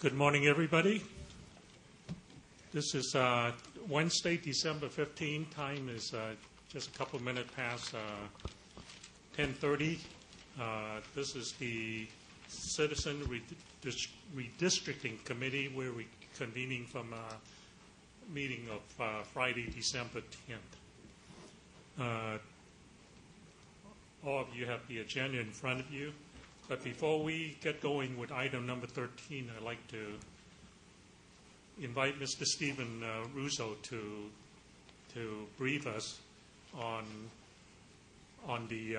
Good morning, everybody. This is Wednesday, December 15. Time is just a couple minutes past 10:30. This is the Citizen Redistricting Committee. We're convening from a meeting of Friday, December 10th. All of you have the agenda in front of you. But before we get going with item number 13, I'd like to invite Mr. Stephen Russo to brief us on the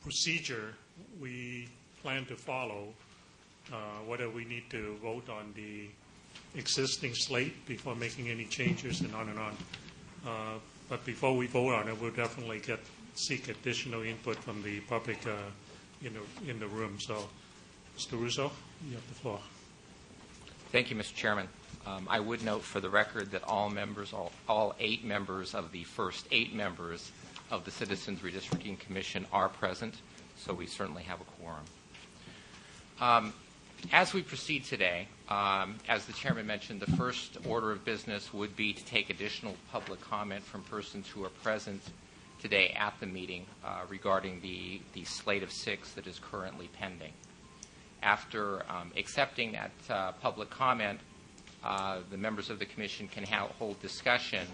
procedure we plan to follow, whether we need to vote on the existing slate before making any changes, and on and on. But before we vote on it, we'll definitely seek additional input from the public in the room. So, Mr. Russo, you have the floor. Thank you, Mr. Chairman. I would note for the record that all 8 members of the first 8 members of the Citizens Redistricting Commission are present, so we certainly have a quorum. As we proceed today, as the Chairman mentioned, the first order of business would be to take additional public comment from persons who are present today at the meeting regarding the slate of 6 that is currently pending. After accepting that public comment, the members of the Commission can hold discussion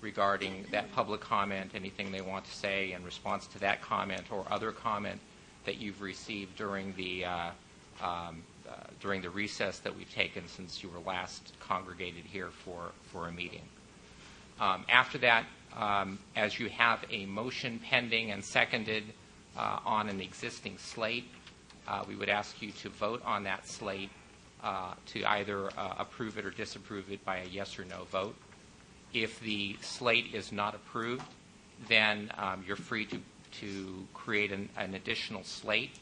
regarding that public comment, anything they want to say in response to that comment or other comment that you've received during the recess that we've taken since you were last congregated here for a meeting. After that, as you have a motion pending and seconded on an existing slate, we would ask you to vote on that slate to either approve it or disapprove it by a yes or no vote. If the slate is not approved, then you're free to create an additional slate.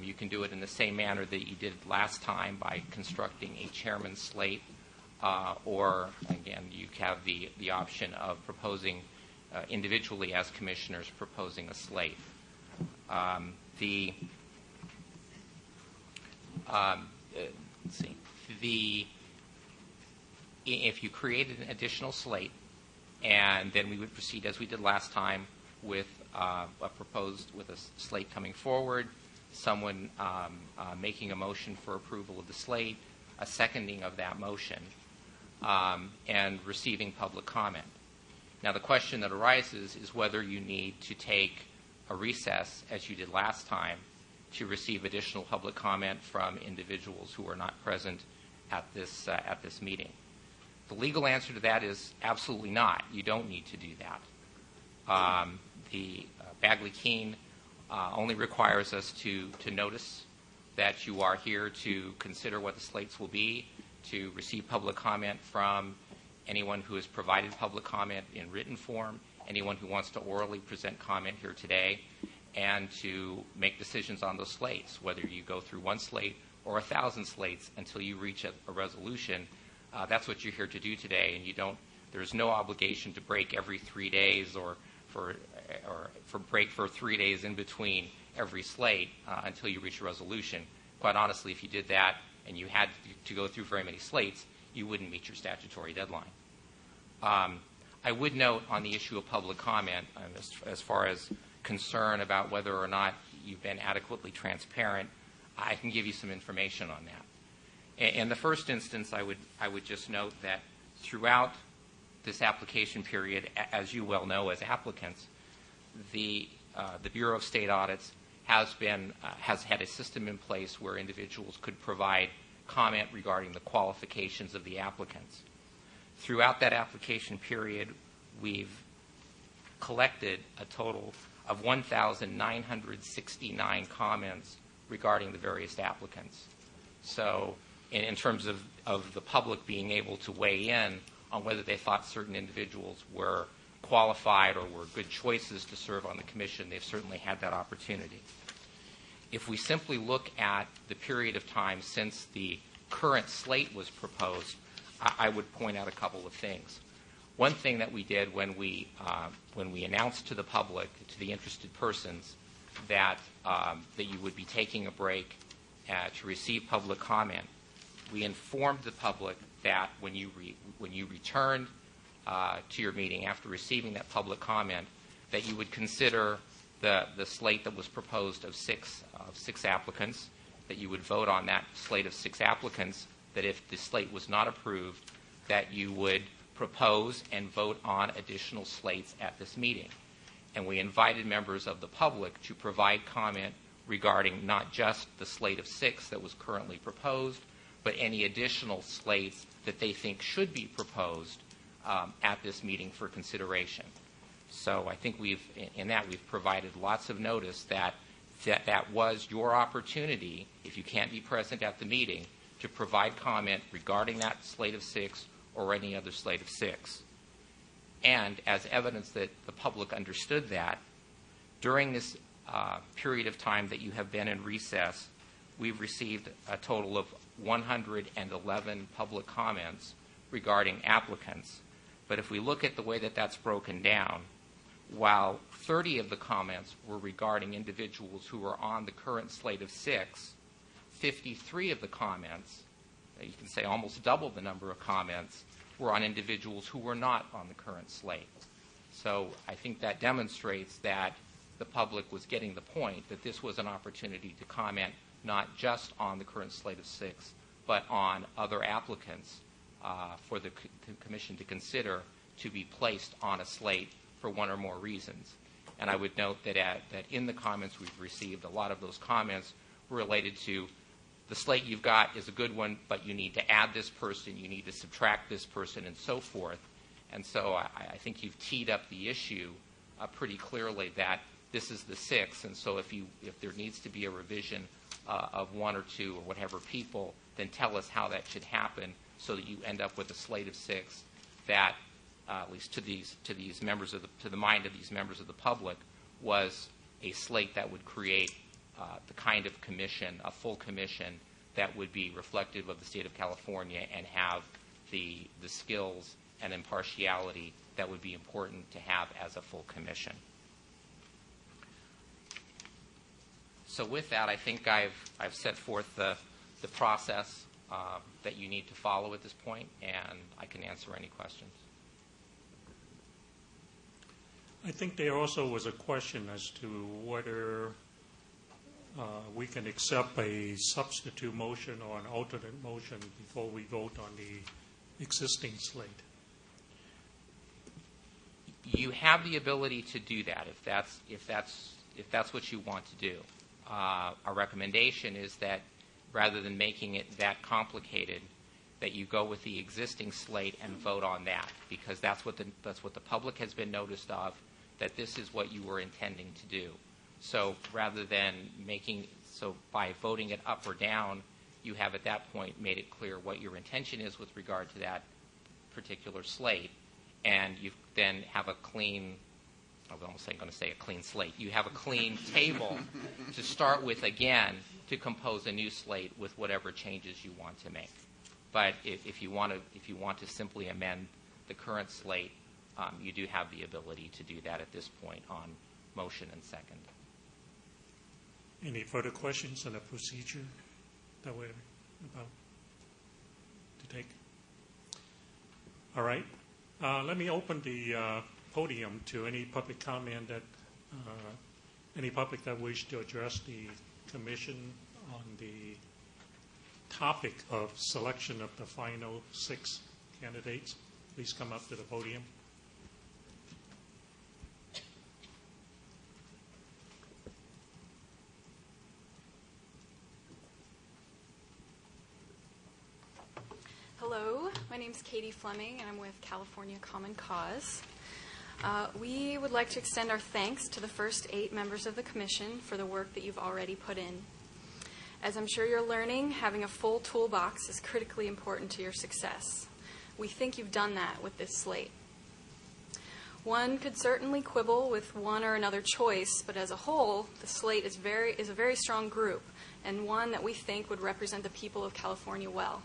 You can do it in the same manner that you did last time by constructing a chairman's slate. Or, again, you have the option of proposing individually as commissioners proposing a slate. If you created an additional slate, and then we would proceed as we did last time with a slate coming forward, someone making a motion for approval of the slate, a seconding of that motion, and receiving public comment. Now, the question that arises is whether you need to take a recess, as you did last time, to receive additional public comment from individuals who are not present at this meeting. The legal answer to that is absolutely not. You don't need to do that. The Bagley-Keene only requires us to notice that you are here to consider what the slates will be, to receive public comment from anyone who has provided public comment in written form, anyone who wants to orally present comment here today, and to make decisions on those slates, whether you go through one slate or 1,000 slates until you reach a resolution. That's what you're here to do today, and there's no obligation to break every 3 days or break for 3 days in between every slate until you reach a resolution. Quite honestly, if you did that and you had to go through very many slates, you wouldn't meet your statutory deadline. I would note on the issue of public comment, as far as concern about whether or not you've been adequately transparent, I can give you some information on that. In the first instance, I would just note that throughout this application period, as you well know as applicants, the Bureau of State Audits has had a system in place where individuals could provide comment regarding the qualifications of the applicants. Throughout that application period, we've collected a total of 1,969 comments regarding the various applicants. So in terms of the public being able to weigh in on whether they thought certain individuals were qualified or were good choices to serve on the commission, they've certainly had that opportunity. If we simply look at the period of time since the current slate was proposed, I would point out a couple of things. One thing that we did when we announced to the public, to the interested persons, that you would be taking a break to receive public comment, we informed the public that when you returned to your meeting after receiving that public comment, that you would consider the slate that was proposed of six applicants, that you would vote on that slate of 6 applicants, that if the slate was not approved, that you would propose and vote on additional slates at this meeting. And we invited members of the public to provide comment regarding not just the slate of 6 that was currently proposed, but any additional slates that they think should be proposed at this meeting for consideration. So I think we've provided lots of notice that was your opportunity, if you can't be present at the meeting, to provide comment regarding that slate of 6 or any other slate of 6. And as evidence that the public understood that, during this period of time that you have been in recess, we've received a total of 111 public comments regarding applicants. But if we look at the way that that's broken down, while 30 of the comments were regarding individuals who were on the current slate of 6, 53 of the comments, you can say almost double the number of comments, were on individuals who were not on the current slate. So I think that demonstrates that the public was getting the point that this was an opportunity to comment not just on the current slate of 6, but on other applicants for the commission to consider to be placed on a slate for one or more reasons. And I would note that in the comments we've received, a lot of those comments were related to the slate you've got is a good one, but you need to add this person, you need to subtract this person, and so forth. And so I think you've teed up the issue pretty clearly that this is the 6, and so if there needs to be a revision of 1 or 2 or whatever people, then tell us how that should happen so that you end up with a slate of 6 that, at least to these members to the mind of these members of the public, was a slate that would create the kind of commission, a full commission, that would be reflective of the state of California and have the skills and impartiality that would be important to have as a full commission. So with that, I think I've set forth the process that you need to follow at this point, and I can answer any questions. I think there also was a question as to whether we can accept a substitute motion or an alternate motion before we vote on the existing slate. You have the ability to do that if that's what you want to do. Our recommendation is that rather than making it that complicated, that you go with the existing slate and vote on that, because that's what the public has been noticed of, that this is what you were intending to do. So rather than by voting it up or down, you have at that point made it clear what your intention is with regard to that particular slate, and you then have a clean, I was almost going to say a clean slate. You have a clean table to start with again to compose a new slate with whatever changes you want to make. But if you want to simply amend the current slate, you do have the ability to do that at this point on motion and second. Any further questions on the procedure that we're about to take? All right. Let me open the podium to any public comment any public that wish to address the commission on the topic of selection of the final 6 candidates. Please come up to the podium. Hello, my name is Katie Fleming, and I'm with California Common Cause. We would like to extend our thanks to the first 8 members of the Commission for the work that you've already put in. As I'm sure you're learning, having a full toolbox is critically important to your success. We think you've done that with this slate. One could certainly quibble with one or another choice, but as a whole, the slate is a very strong group, and one that we think would represent the people of California well.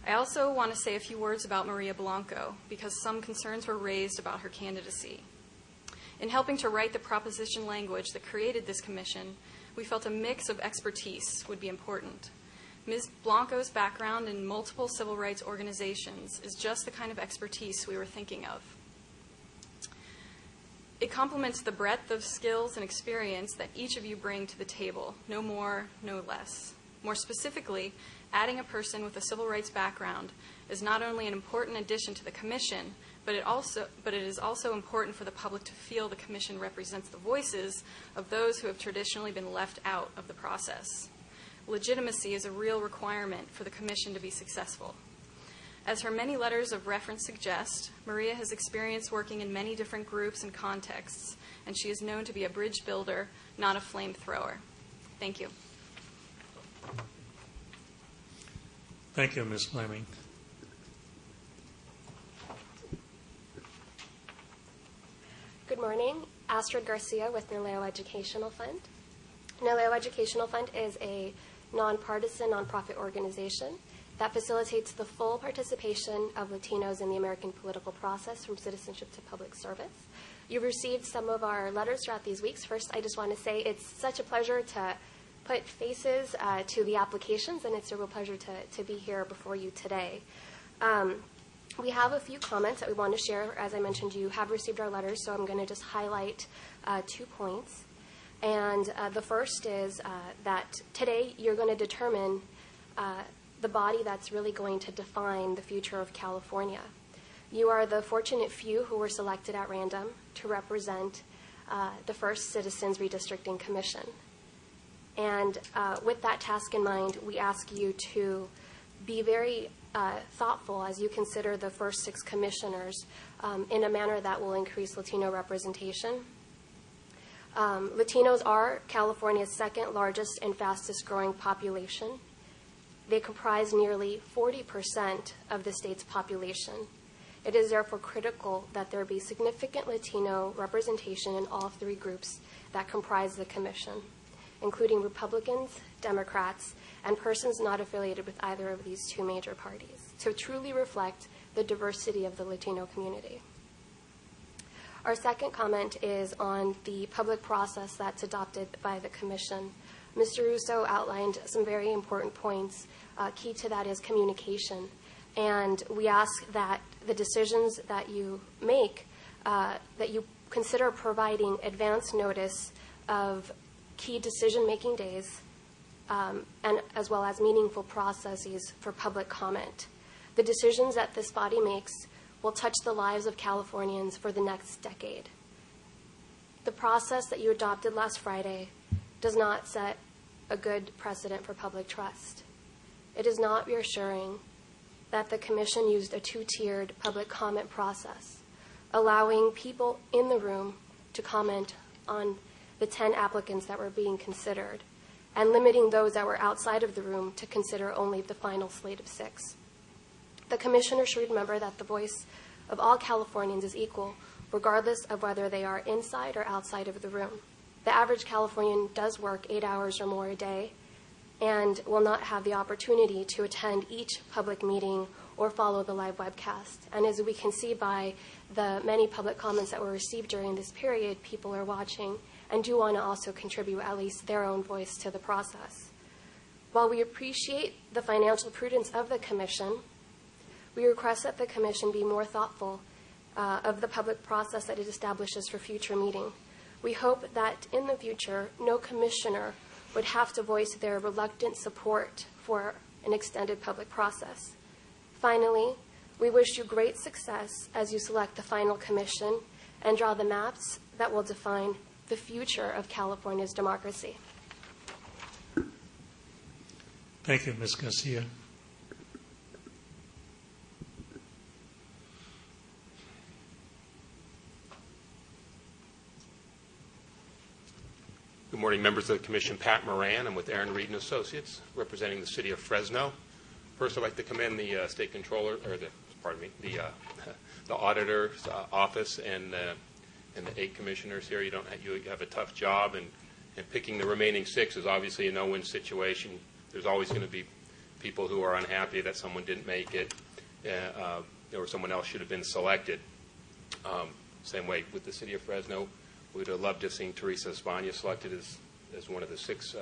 I also want to say a few words about Maria Blanco, because some concerns were raised about her candidacy. In helping to write the proposition language that created this commission, we felt a mix of expertise would be important. Ms. Blanco's background in multiple civil rights organizations is just the kind of expertise we were thinking of. It complements the breadth of skills and experience that each of you bring to the table, no more, no less. More specifically, adding a person with a civil rights background is not only an important addition to the Commission, but it is also important for the public to feel the Commission represents the voices of those who have traditionally been left out of the process. Legitimacy is a real requirement for the Commission to be successful. As her many letters of reference suggest, Maria has experience working in many different groups and contexts, and she is known to be a bridge builder, not a flamethrower. Thank you. Thank you, Ms. Fleming. Good morning. Astrid Garcia with NALEO Educational Fund. NALEO Educational Fund is a nonpartisan nonprofit organization that facilitates the full participation of Latinos in the American political process from citizenship to public service. You've received some of our letters throughout these weeks. First, I just want to say it's such a pleasure to put faces to the applications, and it's a real pleasure to be here before you today. We have a few comments that we want to share. As I mentioned, you have received our letters, so I'm going to just highlight 2 points. And the first is that today you're going to determine the body that's really going to define the future of California. You are the fortunate few who were selected at random to represent the first Citizens Redistricting Commission. And with that task in mind, we ask you to be very thoughtful as you consider the first 6 commissioners in a manner that will increase Latino representation. Latinos are California's second largest and fastest growing population. They comprise nearly 40% of the state's population. It is therefore critical that there be significant Latino representation in all 3 groups that comprise the commission, including Republicans, Democrats, and persons not affiliated with either of these 2 major parties, to truly reflect the diversity of the Latino community. Our second comment is on the public process that's adopted by the Commission. Mr. Russo outlined some very important points. Key to that is communication. And we ask that the decisions that you make, that you consider providing advance notice of key decision-making days, and as well as meaningful processes for public comment. The decisions that this body makes will touch the lives of Californians for the next decade. The process that you adopted last Friday does not set a good precedent for public trust. It is not reassuring that the Commission used a 2-tiered public comment process, allowing people in the room to comment on the 10 applicants that were being considered, and limiting those that were outside of the room to consider only the final slate of 6. The Commissioner should remember that the voice of all Californians is equal, regardless of whether they are inside or outside of the room. The average Californian does work 8 hours or more a day and will not have the opportunity to attend each public meeting or follow the live webcast. And as we can see by the many public comments that were received during this period, people are watching and do want to also contribute at least their own voice to the process. While we appreciate the financial prudence of the Commission, we request that the Commission be more thoughtful of the public process that it establishes for future meeting. We hope that in the future, no commissioner would have to voice their reluctant support for an extended public process. Finally, we wish you great success as you select the final commission and draw the maps that will define the future of California's democracy. Thank you, Ms. Garcia. Good morning, members of the Commission. Pat Moran. I'm with Aaron Reed and Associates, representing the City of Fresno. First, I'd like to commend the State Controller, or the Auditor's Office and the 8 commissioners here. You have a tough job, and picking the remaining 6 is obviously a no-win situation. There's always going to be people who are unhappy that someone didn't make it, or someone else should have been selected. Same way with the City of Fresno. We would have loved to have seen Teresa Espana selected as one of the 6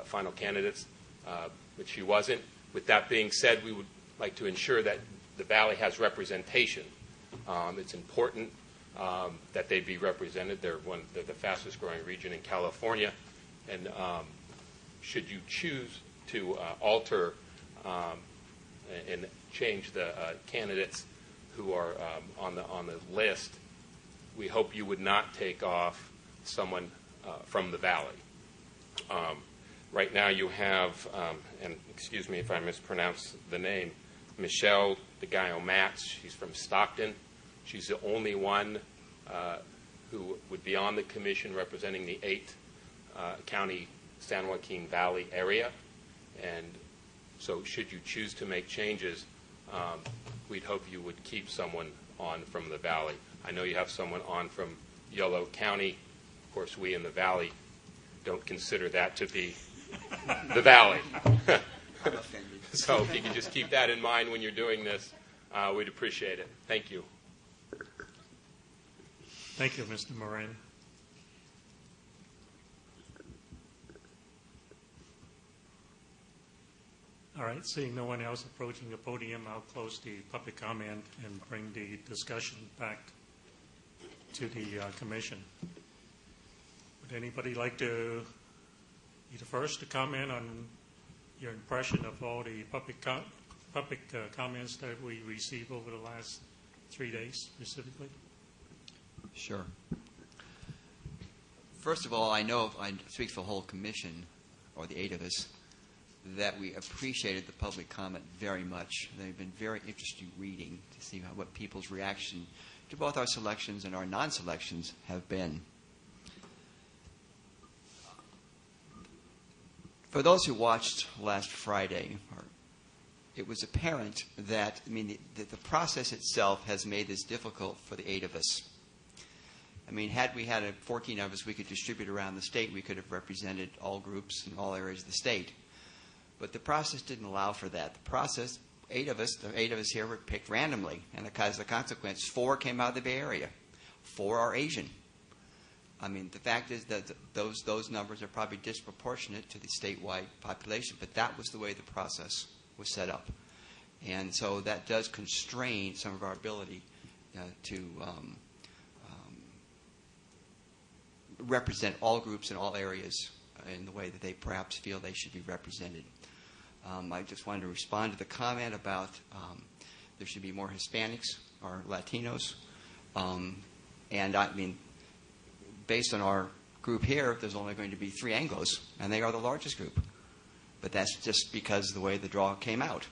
final candidates. but she wasn't. With that being said, we would like to ensure that the Valley has representation. It's important that they be represented. They're the fastest growing region in California. And should you choose to alter and change the candidates who are on the list, we hope you would not take off someone from the Valley. Right now you have, and excuse me if I mispronounce the name, Michelle DeGaio-Matz. She's from Stockton. She's the only one who would be on the commission representing the 8-county San Joaquin Valley area. And so should you choose to make changes, we'd hope you would keep someone on from the Valley. I know you have someone on from Yolo County. Of course, we in the Valley don't consider that to be the Valley. I'm offended. So if you could just keep that in mind when you're doing this, we'd appreciate it. Thank you. Thank you, Mr. Moran. All right, seeing no one else approaching the podium, I'll close the public comment and bring the discussion back to the commission. Would anybody like to be the first to comment on your impression of all the public comments that we received over the last 3 days specifically? Sure. First of all, I know, I speak for the whole commission, or the 8 of us, that we appreciated the public comment very much. They've been very interesting reading to see what people's reaction to both our selections and our non-selections have been. For those who watched last Friday, it was apparent that, the process itself has made this difficult for the 8 of us. Had we had 14 of us we could distribute around the state, we could have represented all groups in all areas of the state. But the process didn't allow for that. The process, the 8 of us here were picked randomly. And as a consequence, 4 came out of the Bay Area. 4 are Asian. The fact is that those numbers are probably disproportionate to the statewide population, but that was the way the process was set up. And so that does constrain some of our ability to represent all groups in all areas in the way that they perhaps feel they should be represented. I just wanted to respond to the comment about there should be more Hispanics or Latinos. Based on our group here, there's only going to be 3 Anglos, and they are the largest group. But that's just because of the way the draw came out.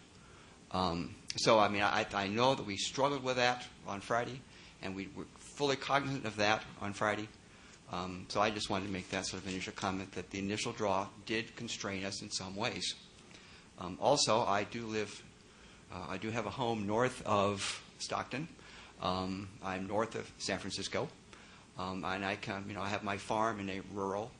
I know that we struggled with that on Friday, and we were fully cognizant of that on Friday. So I just wanted to make that sort of initial comment that the initial draw did constrain us in some ways. Also, I do have a home north of Stockton. I'm north of San Francisco. And I have my farm in a rural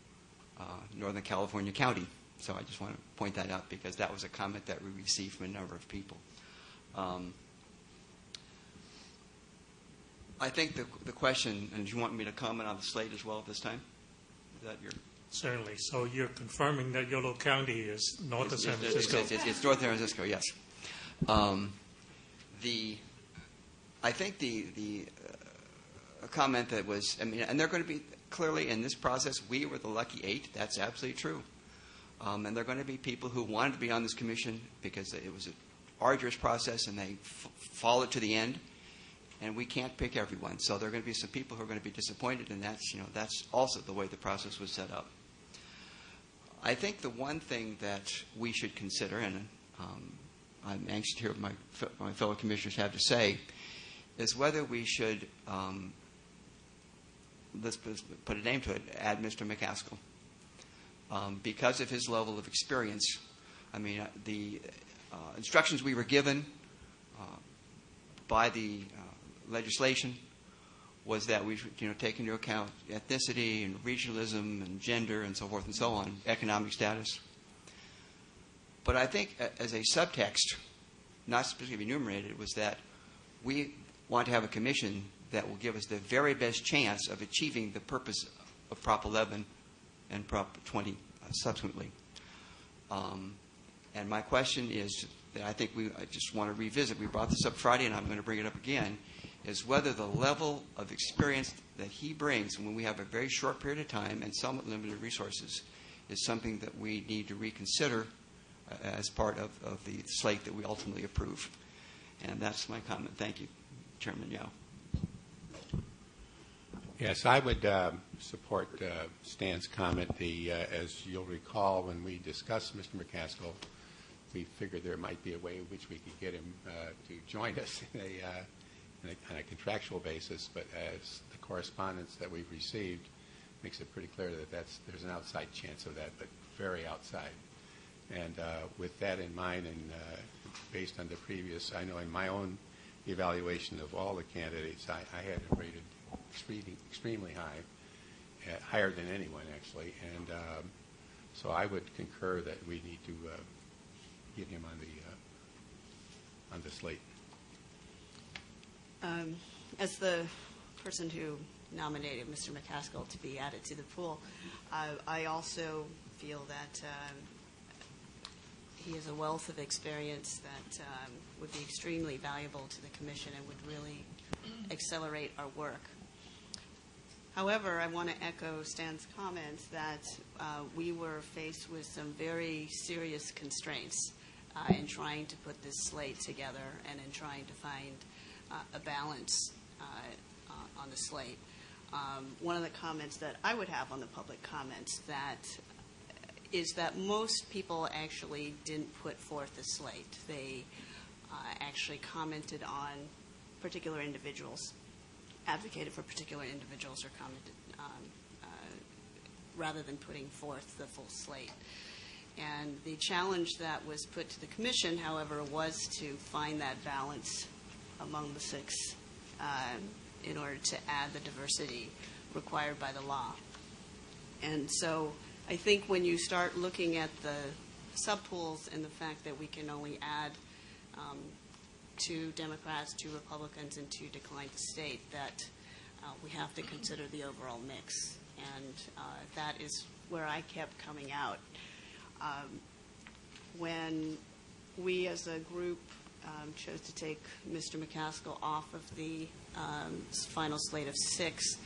Northern California county. So I just want to point that out because that was a comment that we received from a number of people. I think the question, and do you want me to comment on the slate as well at this time? Is that your... Certainly. So you're confirming that Yolo County is north of San Francisco? It's north of San Francisco, yes. I think the comment that was, and they're going to be, clearly in this process, we were the lucky 8. That's absolutely true. And there are going to be people who wanted to be on this commission because it was an arduous process and they followed to the end. And we can't pick everyone. So there are going to be some people who are going to be disappointed, and that's also the way the process was set up. I think the one thing that we should consider, and I'm anxious to hear what my fellow commissioners have to say, is whether we should, let's put a name to it, add Mr. McCaskill. Because of his level of experience, the instructions we were given by the legislation was that we should take into account ethnicity and regionalism and gender and so forth and so on, economic status. But I think as a subtext, not specifically enumerated, was that we want to have a commission that will give us the very best chance of achieving the purpose of Prop 11 and Prop 20 subsequently. And my question is that I think I just want to revisit. We brought this up Friday, and I'm going to bring it up again, is whether the level of experience that he brings when we have a very short period of time and somewhat limited resources is something that we need to reconsider as part of the slate that we ultimately approve. And that's my comment. Thank you, Chairman Yao. Yes, I would support Stan's comment. As you'll recall, when we discussed Mr. McCaskill, we figured there might be a way in which we could get him to join us on a contractual basis, but as the correspondence that we've received makes it pretty clear that there's an outside chance of that, but very outside. And with that in mind, and based on the previous, I know in my own evaluation of all the candidates, I had him rated extremely high, higher than anyone actually, and so I would concur that we need to get him on the slate. As the person who nominated Mr. McCaskill to be added to the pool, I also feel that he has a wealth of experience that would be extremely valuable to the Commission and would really accelerate our work. However, I want to echo Stan's comments that we were faced with some very serious constraints in trying to put this slate together and in trying to find a balance on the slate. One of the comments that I would have on the public comments is that most people actually didn't put forth a slate. They actually commented on particular individuals, advocated for particular individuals, or commented rather than putting forth the full slate. And the challenge that was put to the Commission, however, was to find that balance among the six in order to add the diversity required by the law. And so I think when you start looking at the subpools and the fact that we can only add 2 Democrats, 2 Republicans, and 2 declined to state, that we have to consider the overall mix. And that is where I kept coming out. When we as a group chose to take Mr. McCaskill off of the final slate of 6,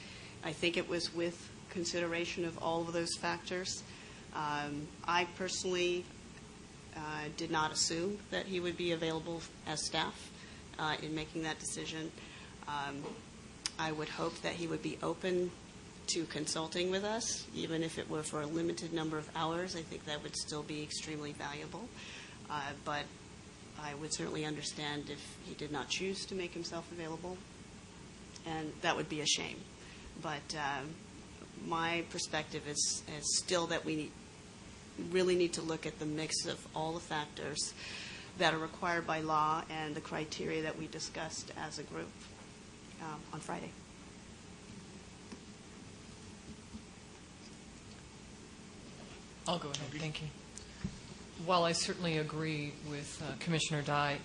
I think it was with consideration of all of those factors. I personally did not assume that he would be available as staff in making that decision. I would hope that he would be open to consulting with us, even if it were for a limited number of hours. I think that would still be extremely valuable. But I would certainly understand if he did not choose to make himself available, and that would be a shame. But my perspective is still that we really need to look at the mix of all the factors that are required by law and the criteria that we discussed as a group on Friday. I'll go ahead. Thank you. While I certainly agree with Commissioner Dye,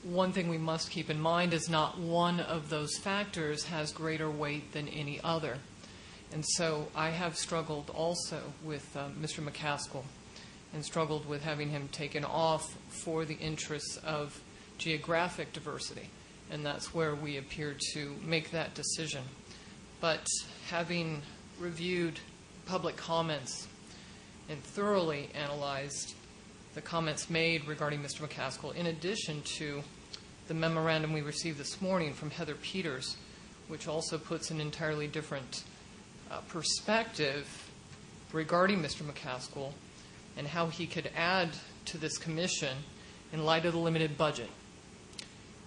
one thing we must keep in mind is not one of those factors has greater weight than any other. And so I have struggled also with Mr. McCaskill and struggled with having him taken off for the interests of geographic diversity. And that's where we appear to make that decision. But having reviewed public comments and thoroughly analyzed the comments made regarding Mr. McCaskill, in addition to the memorandum we received this morning from Heather Peters, which also puts an entirely different perspective regarding Mr. McCaskill and how he could add to this commission in light of the limited budget.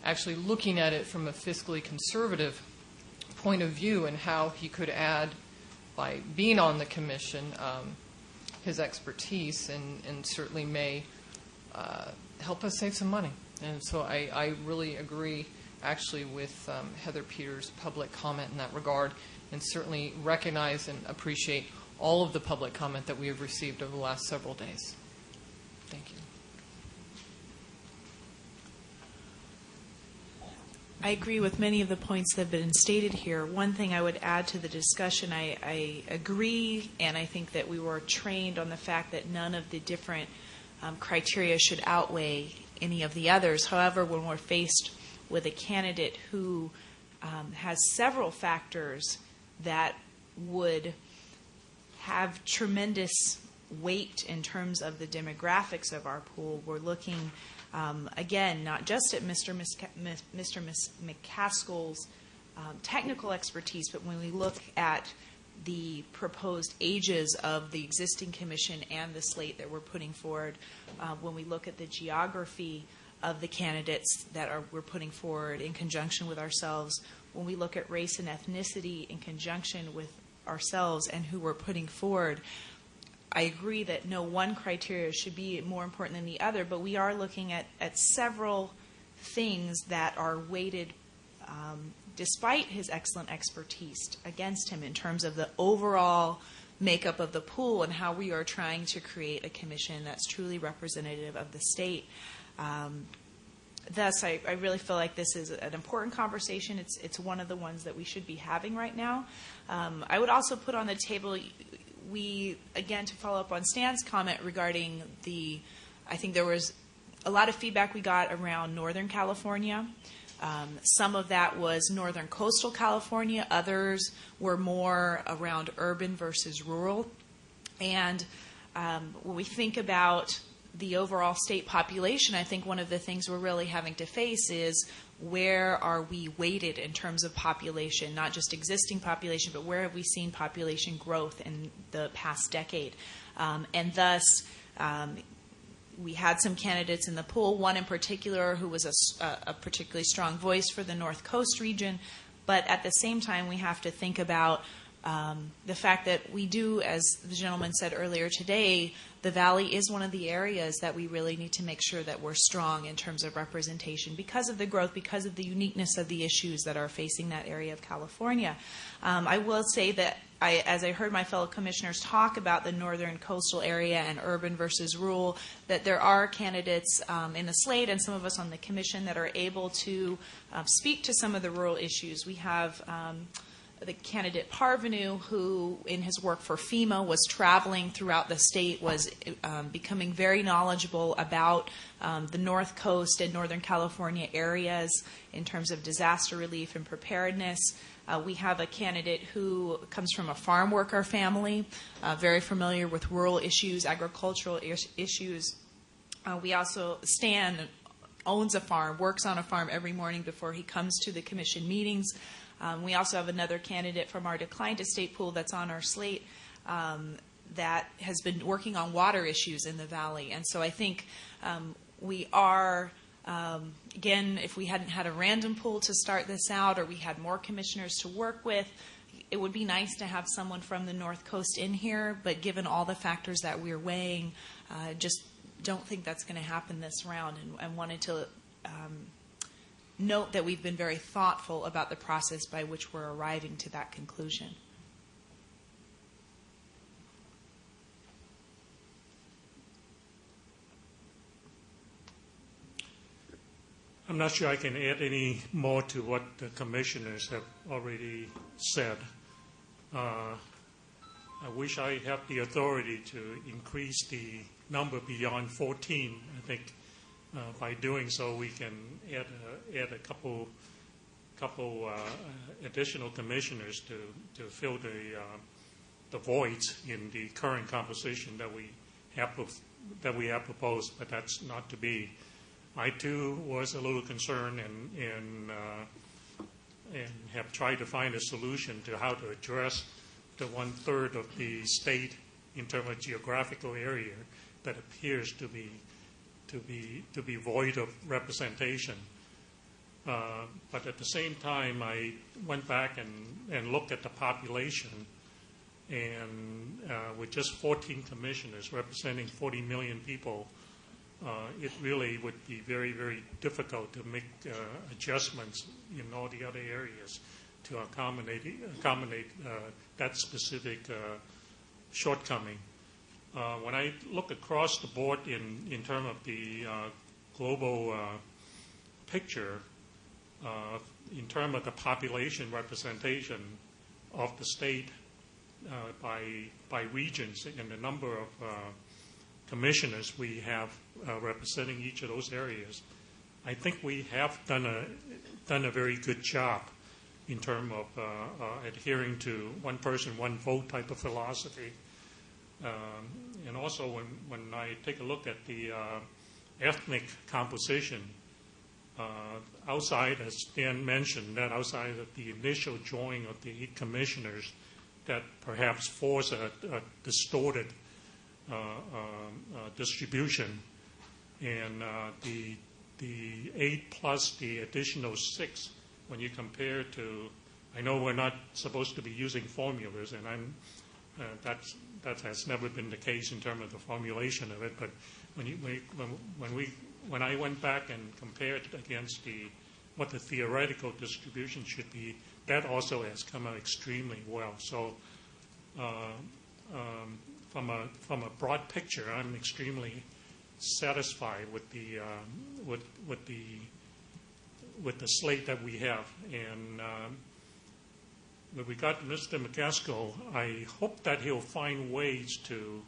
Actually looking at it from a fiscally conservative point of view and how he could add, by being on the commission, his expertise and certainly may help us save some money. And so I really agree actually with Heather Peters' public comment in that regard, and certainly recognize and appreciate all of the public comment that we have received over the last several days. Thank you. I agree with many of the points that have been stated here. One thing I would add to the discussion, I agree, and I think that we were trained on the fact that none of the different criteria should outweigh any of the others. However, when we're faced with a candidate who has several factors that would have tremendous weight in terms of the demographics of our pool, we're looking, again, not just at Mr. McCaskill's technical expertise, but when we look at the proposed ages of the existing commission and the slate that we're putting forward, when we look at the geography of the candidates that we're putting forward in conjunction with ourselves, when we look at race and ethnicity in conjunction with ourselves and who we're putting forward, I agree that no one criteria should be more important than the other, but we are looking at several things that are weighted, despite his excellent expertise, against him in terms of the overall makeup of the pool and how we are trying to create a commission that's truly representative of the state. Thus, I really feel like this is an important conversation. It's one of the ones that we should be having right now. I would also put on the table, again, to follow up on Stan's comment regarding I think there was a lot of feedback we got around Northern California. Some of that was Northern Coastal California. Others were more around urban versus rural. And when we think about the overall state population, I think one of the things we're really having to face is where are we weighted in terms of population, not just existing population, but where have we seen population growth in the past decade? And thus, we had some candidates in the pool, one in particular who was a particularly strong voice for the North Coast region. But at the same time, we have to think about the fact that we do, as the gentleman said earlier today, the Valley is one of the areas that we really need to make sure that we're strong in terms of representation because of the growth, because of the uniqueness of the issues that are facing that area of California. I will say that as I heard my fellow commissioners talk about the northern coastal area and urban versus rural, that there are candidates in the slate and some of us on the commission that are able to speak to some of the rural issues. We have the candidate Parvenu, who in his work for FEMA was traveling throughout the state, was becoming very knowledgeable about the North Coast and Northern California areas in terms of disaster relief and preparedness. We have a candidate who comes from a farm worker family, very familiar with rural issues, agricultural issues. We also, Stan owns a farm, works on a farm every morning before he comes to the commission meetings. We also have another candidate from our declined estate pool that's on our slate that has been working on water issues in the Valley. And so I think we are, again, if we hadn't had a random pool to start this out or we had more commissioners to work with, it would be nice to have someone from the North Coast in here. But given all the factors that we're weighing, just don't think that's going to happen this round, and wanted to note that we've been very thoughtful about the process by which we're arriving to that conclusion. I'm not sure I can add any more to what the commissioners have already said. I wish I had the authority to increase the number beyond 14. I think by doing so, we can add a couple additional commissioners to fill the voids in the current composition that we have proposed. But that's not to be. I too was a little concerned and have tried to find a solution to how to address the 1/3 of the state in terms of geographical area that appears to be void of representation. But at the same time, I went back and looked at the population, and with just 14 commissioners representing 40 million people, it really would be very, very difficult to make adjustments in all the other areas to accommodate that specific shortcoming. When I look across the board in terms of the global picture, in terms of the population representation of the state by regions and the number of commissioners we have representing each of those areas, I think we have done a very good job in terms of adhering to one person, one vote type of philosophy. And also when I take a look at the ethnic composition, outside, as Dan mentioned, that outside of the initial joining of the 8 commissioners, that perhaps force a distorted distribution, and the 8 plus the additional 6, when you compare to, I know we're not supposed to be using formulas, and that has never been the case in terms of the formulation of it. But when I went back and compared against what the theoretical distribution should be, that also has come out extremely well. So from a broad picture, I'm extremely satisfied with the slate that we have. And when we got Mr. McCaskill, I hope that he'll find ways to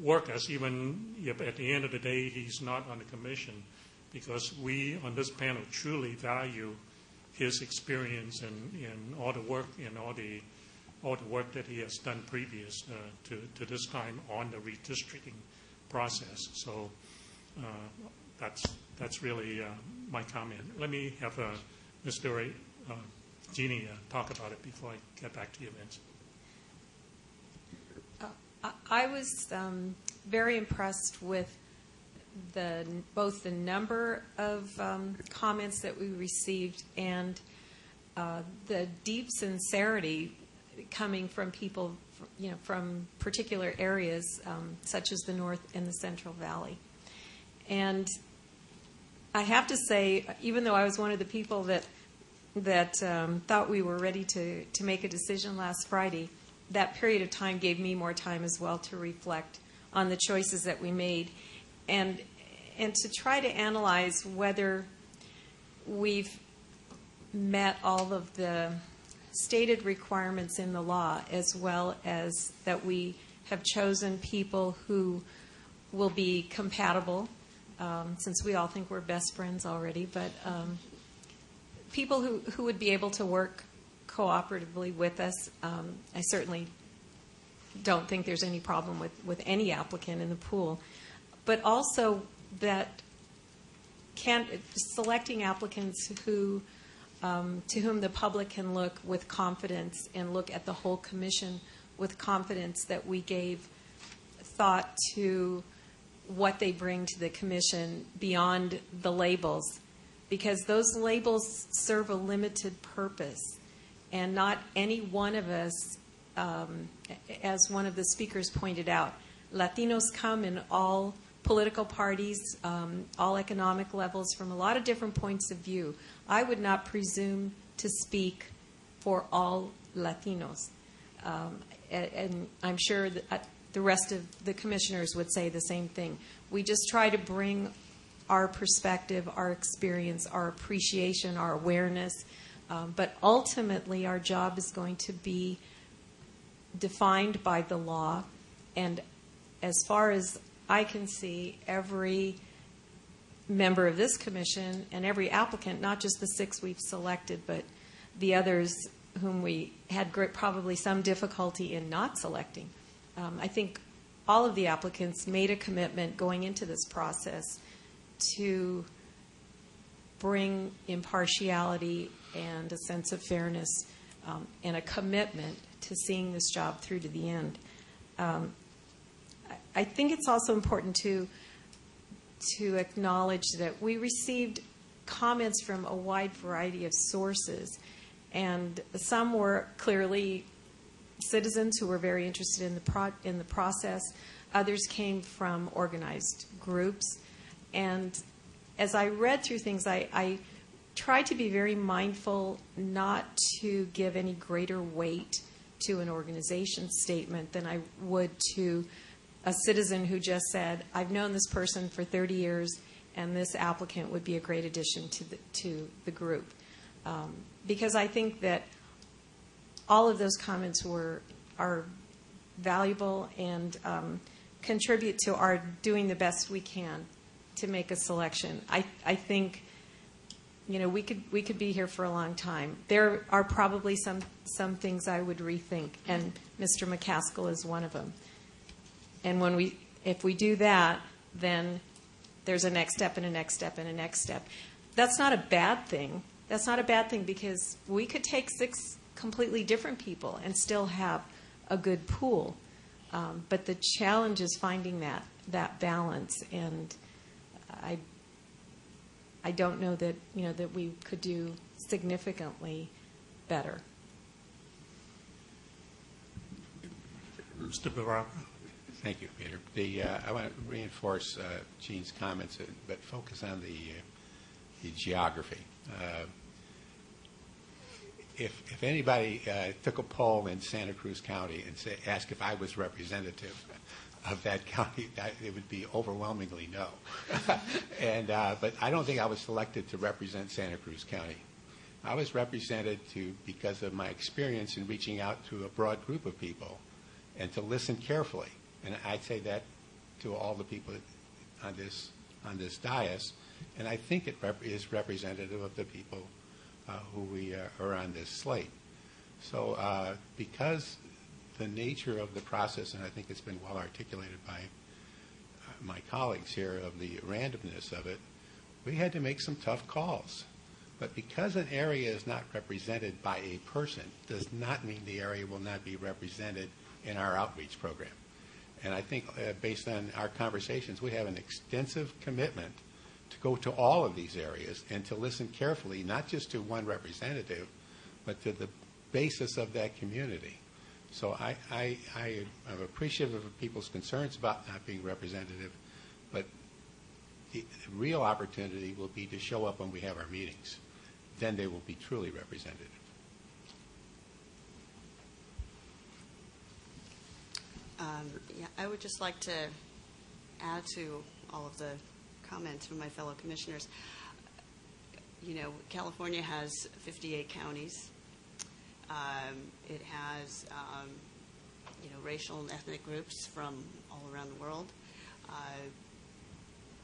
work us, even if at the end of the day he's not on the commission, because we on this panel truly value his experience and all the work and all the work that he has done previous to this time on the redistricting process. So that's really my comment. Let me have Mr. Jeannie talk about it before I get back to you, Vince. I was very impressed with both the number of comments that we received and the deep sincerity coming from people, from particular areas such as the North and the Central Valley. And I have to say, even though I was one of the people that thought we were ready to make a decision last Friday, that period of time gave me more time as well to reflect on the choices that we made and to try to analyze whether we've met all of the stated requirements in the law, as well as that we have chosen people who will be compatible, since we all think we're best friends already, but people who would be able to work cooperatively with us. I certainly don't think there's any problem with any applicant in the pool, but also that selecting applicants who to whom the public can look with confidence and look at the whole commission with confidence that we gave thought to what they bring to the commission beyond the labels, because those labels serve a limited purpose. And not any one of us, as one of the speakers pointed out, Latinos come in all political parties, all economic levels, from a lot of different points of view. I would not presume to speak for all Latinos. And I'm sure that the rest of the commissioners would say the same thing. We just try to bring our perspective, our experience, our appreciation, our awareness. But ultimately, our job is going to be defined by the law. And as far as I can see, every member of this commission and every applicant, not just the 6 we've selected, but the others whom we had probably some difficulty in not selecting, I think all of the applicants made a commitment going into this process to bring impartiality and a sense of fairness and a commitment to seeing this job through to the end. I think it's also important to acknowledge that we received comments from a wide variety of sources, and some were clearly citizens who were very interested in the process. Others came from organized groups. And as I read through things, I tried to be very mindful not to give any greater weight to an organization statement than I would to a citizen who just said, I've known this person for 30 years, and this applicant would be a great addition to the group. Because I think that all of those comments are valuable, and contribute to our doing the best we can to make a selection. I think, you know, we could be here for a long time. There are probably some things I would rethink, and Mr. McCaskill is one of them. And if we do that, then there's a next step and a next step and a next step. That's not a bad thing. That's not a bad thing, because we could take 6 completely different people and still have a good pool. But the challenge is finding that balance, and I don't know that, you know, that we could do significantly better. Mr. Baraka. Thank you, Peter. I want to reinforce Gene's comments, but focus on the geography. If anybody took a poll in Santa Cruz County and asked if I was representative of that county, it would be overwhelmingly no. But I don't think I was selected to represent Santa Cruz County. I was represented because of my experience in reaching out to a broad group of people and to listen carefully. And I'd say that to all the people on this dais, and I think it is representative of the people who we are on this slate. So because the nature of the process, and I think it's been well articulated by my colleagues here, of the randomness of it, we had to make some tough calls. But because an area is not represented by a person does not mean the area will not be represented in our outreach program. And I think based on our conversations, we have an extensive commitment to go to all of these areas and to listen carefully, not just to one representative, but to the basis of that community. So I am appreciative of people's concerns about not being representative, but the real opportunity will be to show up when we have our meetings. Then they will be truly representative. Yeah, I would just like to add to all of the comments from my fellow commissioners. You know, California has 58 counties. It has, you know, racial and ethnic groups from all around the world.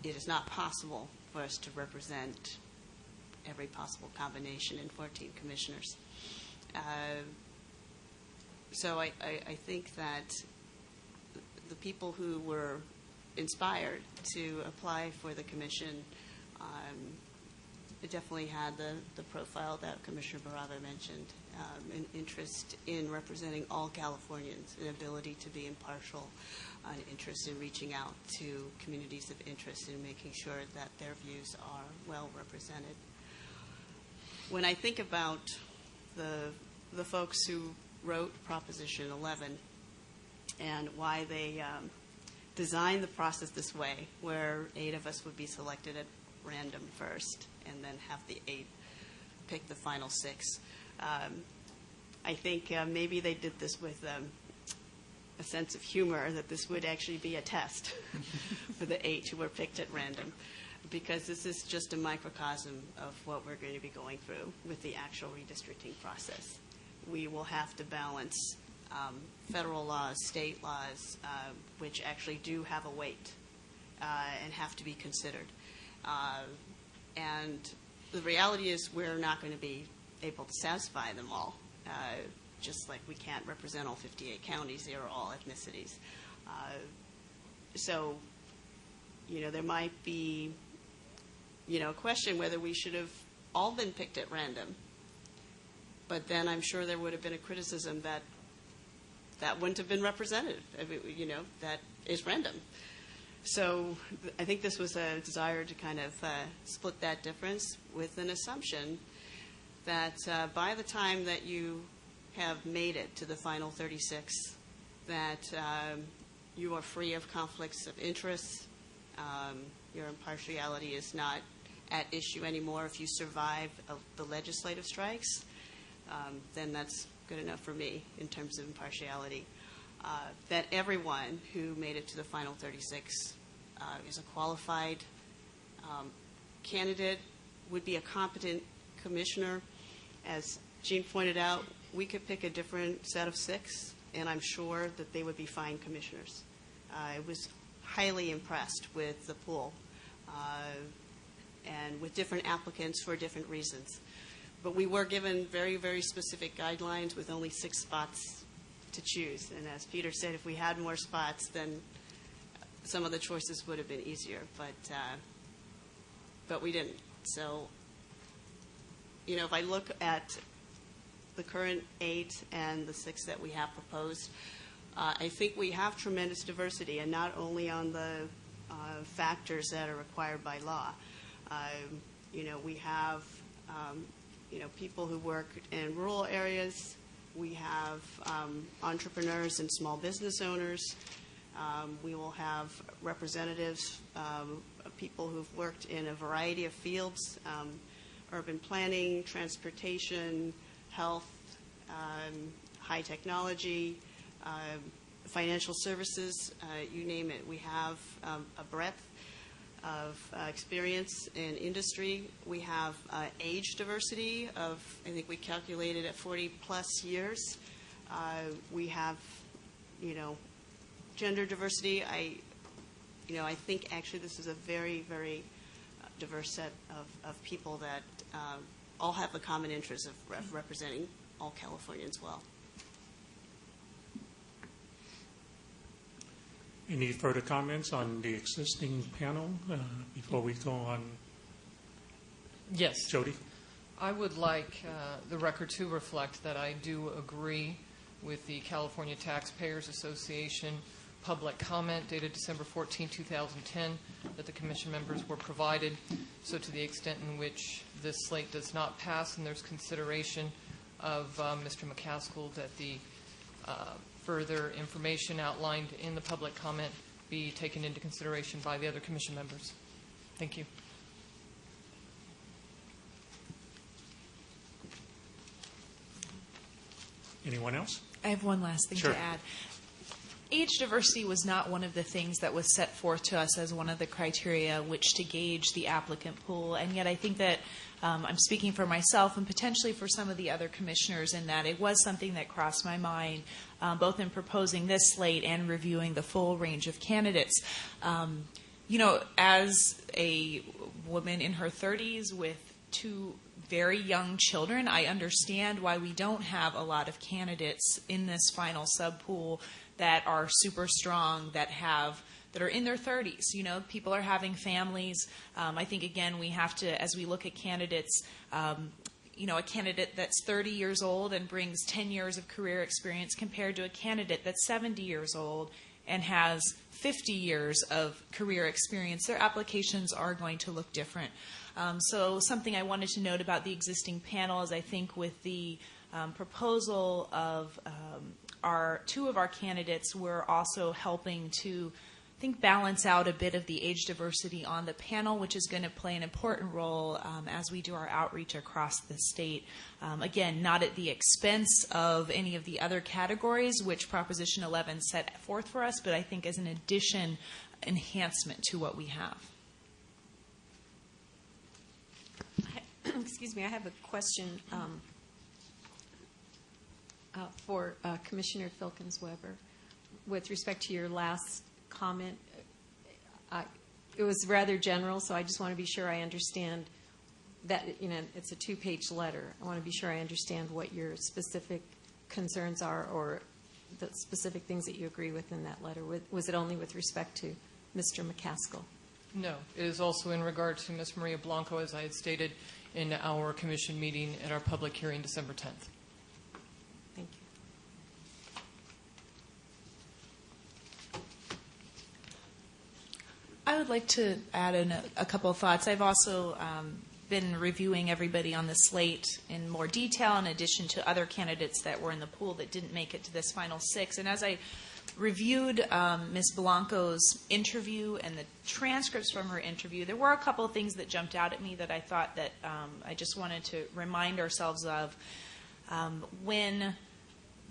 It is not possible for us to represent every possible combination in 14 commissioners. So I think that the people who were inspired to apply for the commission definitely had the profile that Commissioner Barava mentioned, an interest in representing all Californians, an ability to be impartial, an interest in reaching out to communities of interest and making sure that their views are well represented. When I think about the folks who wrote Proposition 11 and why they designed the process this way, where 8 of us would be selected at random first and then have the 8 pick the final 6. I think maybe they did this with a sense of humor, that this would actually be a test for the 8 who were picked at random, because this is just a microcosm of what we're going to be going through with the actual redistricting process. We will have to balance federal laws, state laws, which actually do have a weight and have to be considered. And the reality is we're not going to be able to satisfy them all, just like we can't represent all 58 counties. They are all ethnicities. So, you know, there might be, you know, a question whether we should have all been picked at random. But then I'm sure there would have been a criticism that that wouldn't have been representative. You know, that is random. So I think this was a desire to kind of split that difference with an assumption that by the time that you have made it to the final 36, that you are free of conflicts of interest. Your impartiality is not at issue anymore. If you survive the legislative strikes, then that's good enough for me in terms of impartiality. That everyone who made it to the final 36 is a qualified candidate, would be a competent commissioner. As Jean pointed out, we could pick a different set of 6, and I'm sure that they would be fine commissioners. I was highly impressed with the pool and with different applicants for different reasons. But we were given very, very specific guidelines with only 6 spots to choose. And as Peter said, if we had more spots, then some of the choices would have been easier. But we didn't. So, you know, if I look at the current 8 and the 6 that we have proposed, I think we have tremendous diversity, and not only on the factors that are required by law. You know, we have, you know, people who work in rural areas. We have entrepreneurs and small business owners. We will have representatives, people who've worked in a variety of fields, urban planning, transportation, health, high technology, financial services, you name it. We have a breadth of experience in industry. We have age diversity of, I think we calculated at 40-plus years. We have, you know, gender diversity. I think actually this is a very, very diverse set of people that all have the common interest of representing all Californians well. Any further comments on the existing panel before we go on? Yes. Jody? I would like the record to reflect that I do agree with the California Taxpayers Association public comment dated December 14, 2010, that the commission members were provided. So to the extent in which this slate does not pass and there's consideration of Mr. McCaskill, that the further information outlined in the public comment be taken into consideration by the other commission members. Thank you. Anyone else? I have one last thing Sure. to add. Age diversity was not one of the things that was set forth to us as one of the criteria which to gauge the applicant pool, and yet I think that I'm speaking for myself and potentially for some of the other commissioners in that it was something that crossed my mind, both in proposing this slate and reviewing the full range of candidates. You know, as a woman in her 30s with 2 very young children, I understand why we don't have a lot of candidates in this final subpool that are super strong, that are in their 30s. You know, people are having families. I think, again, we have to, as we look at candidates, you know, a candidate that's 30 years old and brings 10 years of career experience compared to a candidate that's 70 years old and has 50 years of career experience, their applications are going to look different. So something I wanted to note about the existing panel is I think with the proposal of 2 of our candidates, we're also helping to, I think, balance out a bit of the age diversity on the panel, which is going to play an important role as we do our outreach across the state. Again, not at the expense of any of the other categories, which Proposition 11 set forth for us, but I think as an addition, enhancement to what we have. Excuse me, I have a question for Commissioner Filkins-Weber. With respect to your last comment, it was rather general, so I just want to be sure I understand that, you know, it's a 2-page letter. I want to be sure I understand what your specific concerns are or the specific things that you agree with in that letter. Was it only with respect to Mr. McCaskill? No, it is also in regard to Ms. Maria Blanco, as I had stated in our commission meeting at our public hearing December 10th. Thank you. I would like to add in a couple of thoughts. I've also been reviewing everybody on the slate in more detail in addition to other candidates that were in the pool that didn't make it to this final 6. And as I reviewed Ms. Blanco's interview and the transcripts from her interview, there were a couple of things that jumped out at me that I thought that I just wanted to remind ourselves of. When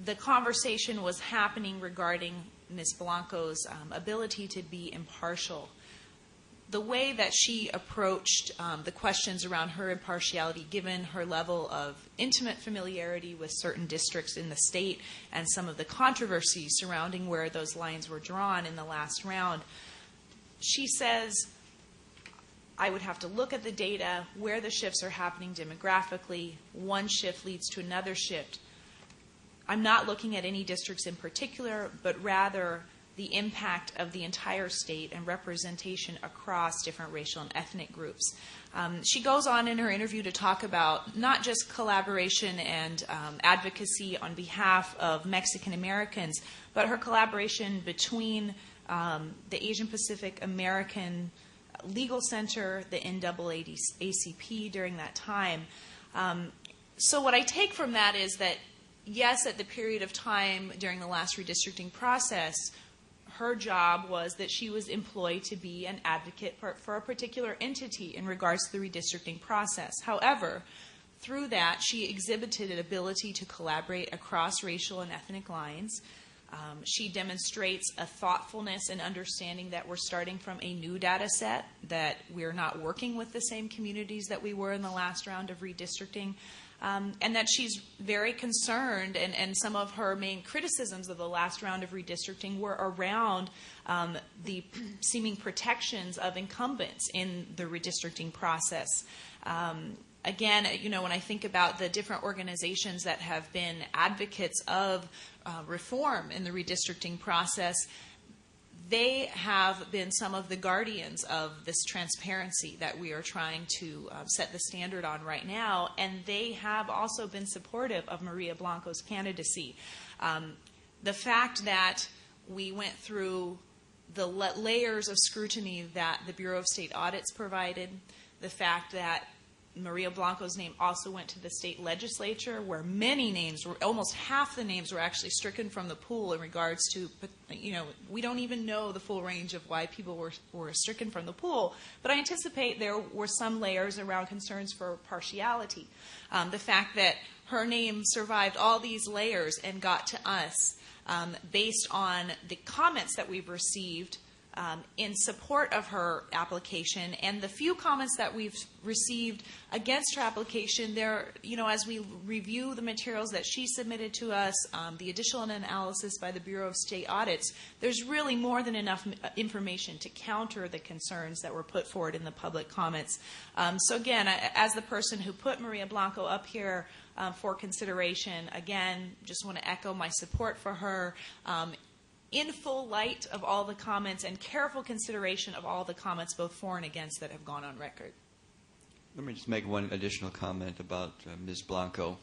the conversation was happening regarding Ms. Blanco's ability to be impartial, the way that she approached the questions around her impartiality, given her level of intimate familiarity with certain districts in the state and some of the controversies surrounding where those lines were drawn in the last round, she says, I would have to look at the data, where the shifts are happening demographically. One shift leads to another shift. I'm not looking at any districts in particular, but rather the impact of the entire state and representation across different racial and ethnic groups. She goes on in her interview to talk about not just collaboration and advocacy on behalf of Mexican Americans, but her collaboration between the Asian Pacific American Legal Center, the NAACP during that time. So what I take from that is that, yes, at the period of time during the last redistricting process, her job was that she was employed to be an advocate for a particular entity in regards to the redistricting process. However, through that, she exhibited an ability to collaborate across racial and ethnic lines. She demonstrates a thoughtfulness and understanding that we're starting from a new data set, that we're not working with the same communities that we were in the last round of redistricting, and that she's very concerned, and some of her main criticisms of the last round of redistricting were around the seeming protections of incumbents in the redistricting process. Again, when I think about the different organizations that have been advocates of reform in the redistricting process, they have been some of the guardians of this transparency that we are trying to set the standard on right now, and they have also been supportive of Maria Blanco's candidacy. The fact that we went through the layers of scrutiny that the Bureau of State Audits provided, the fact that Maria Blanco's name also went to the state legislature, where many names, almost half the names, were actually stricken from the pool in regards to, we don't even know the full range of why people were stricken from the pool. But I anticipate there were some layers around concerns for partiality. The fact that her name survived all these layers and got to us based on the comments that we've received in support of her application, and the few comments that we've received against her application, there, as we review the materials that she submitted to us, the additional analysis by the Bureau of State Audits, there's really more than enough information to counter the concerns that were put forward in the public comments. So again, as the person who put Maria Blanco up here for consideration, again, just want to echo my support for her. In full light of all the comments and careful consideration of all the comments, both for and against, that have gone on record. Let me just make one additional comment about Ms. Blanco.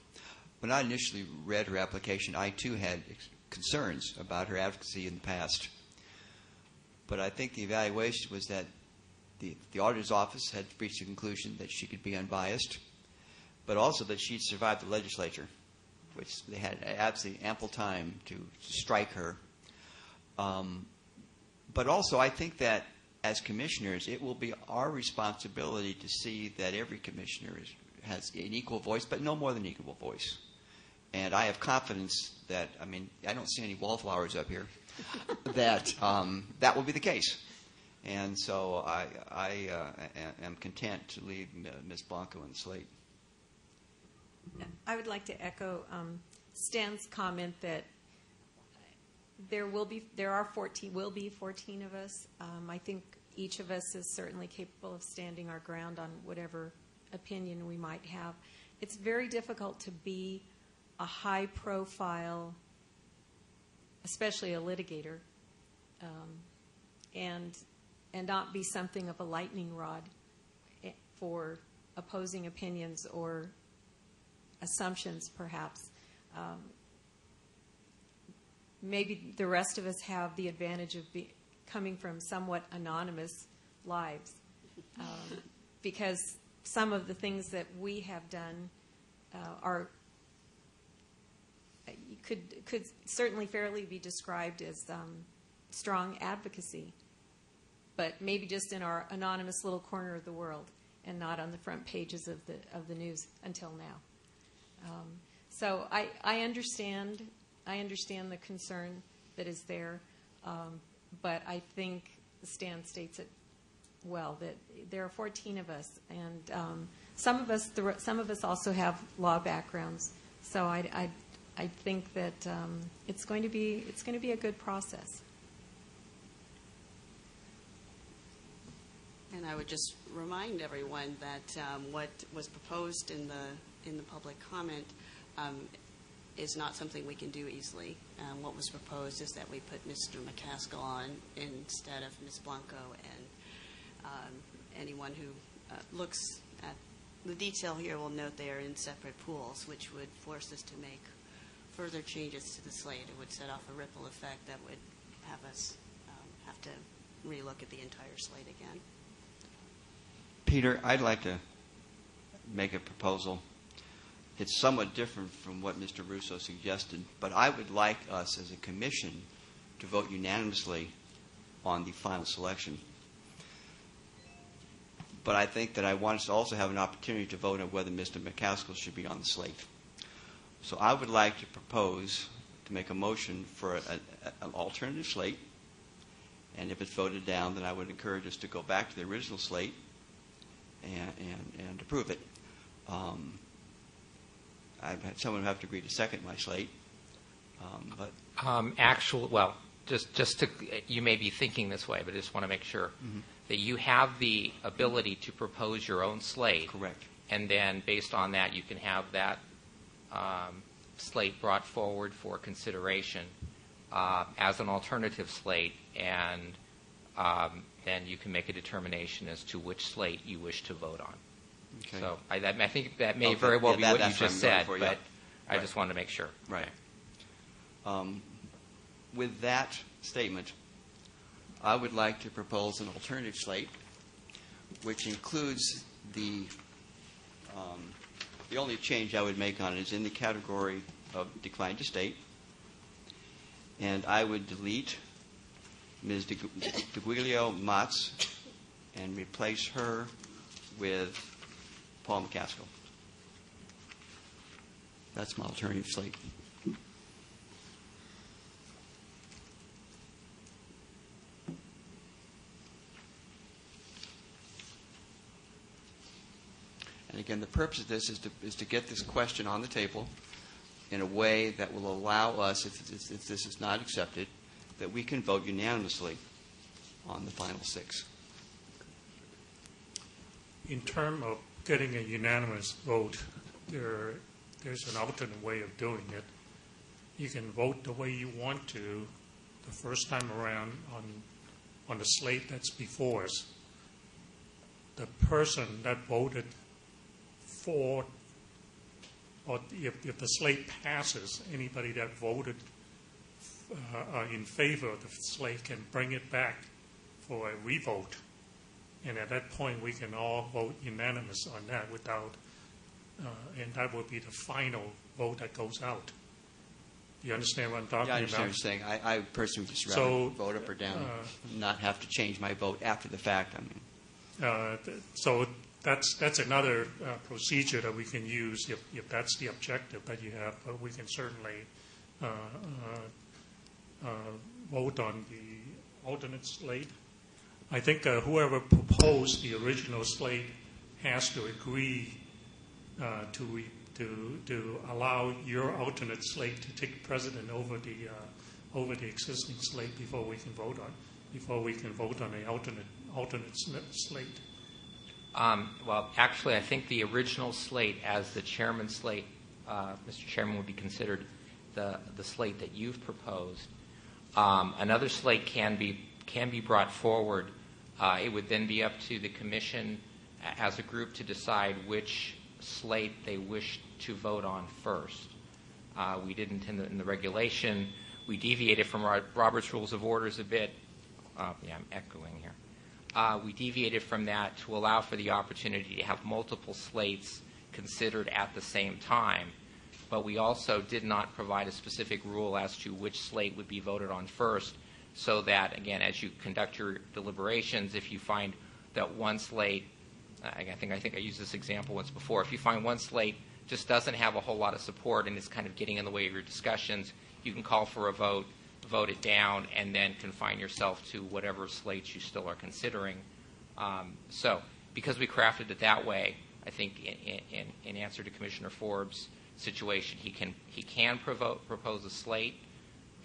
When I initially read her application, I too had concerns about her advocacy in the past. But I think the evaluation was that the auditor's office had reached the conclusion that she could be unbiased, but also that she'd survived the legislature, which they had absolutely ample time to strike her. But also, I think that as commissioners, it will be our responsibility to see that every commissioner has an equal voice, but no more than an equal voice. And I have confidence that, I don't see any wallflowers up here, that that will be the case. And so I am content to leave Ms. Blanco in the slate. I would like to echo Stan's comment that there will be 14 of us. I think each of us is certainly capable of standing our ground on whatever opinion we might have. It's very difficult to be a high-profile, especially a litigator, and not be something of a lightning rod for opposing opinions or assumptions, perhaps. Maybe the rest of us have the advantage of coming from somewhat anonymous lives, because some of the things that we have done could certainly fairly be described as strong advocacy, but maybe just in our anonymous little corner of the world and not on the front pages of the news until now. So I understand the concern that is there, but I think Stan states it well, that there are 14 of us, and some of us also have law backgrounds. So I think that it's going to be a good process. And I would just remind everyone that what was proposed in the public comment is not something we can do easily. What was proposed is that we put Mr. McCaskill on instead of Ms. Blanco, and anyone who looks at the detail here will note they are in separate pools, which would force us to make further changes to the slate. It would set off a ripple effect that would have us have to relook at the entire slate again. Peter, I'd like to make a proposal. It's somewhat different from what Mr. Russo suggested, but I would like us as a commission to vote unanimously on the final selection. But I think that I want us to also have an opportunity to vote on whether Mr. McCaskill should be on the slate. So I would like to propose to make a motion for an alternative slate, and if it's voted down, then I would encourage us to go back to the original slate and approve it. I've had someone have to agree to second my slate, but well, just to, you may be thinking this way, but I just want to make sure that you have the ability to propose your own slate. Correct. And then based on that, you can have that slate brought forward for consideration as an alternative slate, and then you can make a determination as to which slate you wish to vote on. Okay. So I think that may very well be what you just said, but right. I just wanted to make sure. Right. With that statement, I would like to propose an alternative slate, which includes the only change I would make on it is in the category of declined to state, and I would delete Ms. DeGuiglio-Motz and replace her with Paul McCaskill. That's my alternative slate. And again, the purpose of this is to get this question on the table in a way that will allow us, if this is not accepted, that we can vote unanimously on the final six. In terms of getting a unanimous vote, there's an alternate way of doing it. You can vote the way you want to the first time around on the slate that's before us. The person that voted for, or if the slate passes, anybody that voted in favor of the slate can bring it back for a revote. And at that point, we can all vote unanimous on that without, and that will be the final vote that goes out. You understand what I'm talking about? Yeah, I understand what you're saying. I personally would just rather vote up or down, not have to change my vote after the fact. So that's another procedure that we can use if that's the objective that you have. But we can certainly vote on the alternate slate. I think whoever proposed the original slate has to agree to allow your alternate slate to take precedent over the existing slate before we can vote on the alternate slate. Well, actually, I think the original slate, as the chairman's slate, Mr. Chairman, would be considered the slate that you've proposed. Another slate can be brought forward. It would then be up to the commission as a group to decide which slate they wish to vote on first. We didn't in the regulation. We deviated from Robert's Rules of Orders a bit. I'm echoing here. We deviated from that to allow for the opportunity to have multiple slates considered at the same time. But we also did not provide a specific rule as to which slate would be voted on first, so that, again, as you conduct your deliberations, if you find that one slate, I think I used this example once before, if you find one slate just doesn't have a whole lot of support and is kind of getting in the way of your discussions, you can call for a vote, vote it down, and then confine yourself to whatever slates you still are considering. So because we crafted it that way, I think in answer to Commissioner Forbes' situation, he can propose a slate,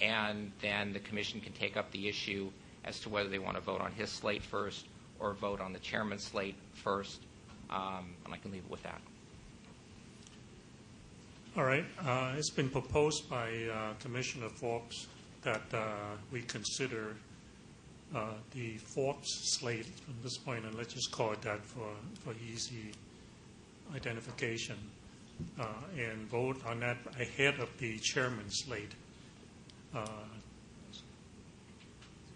and then the commission can take up the issue as to whether they want to vote on his slate first or vote on the chairman's slate first, and I can leave it with that. All right. It's been proposed by Commissioner Forbes that we consider the Forbes slate from this point, and let's just call it that for easy identification, and vote on that ahead of the chairman's slate.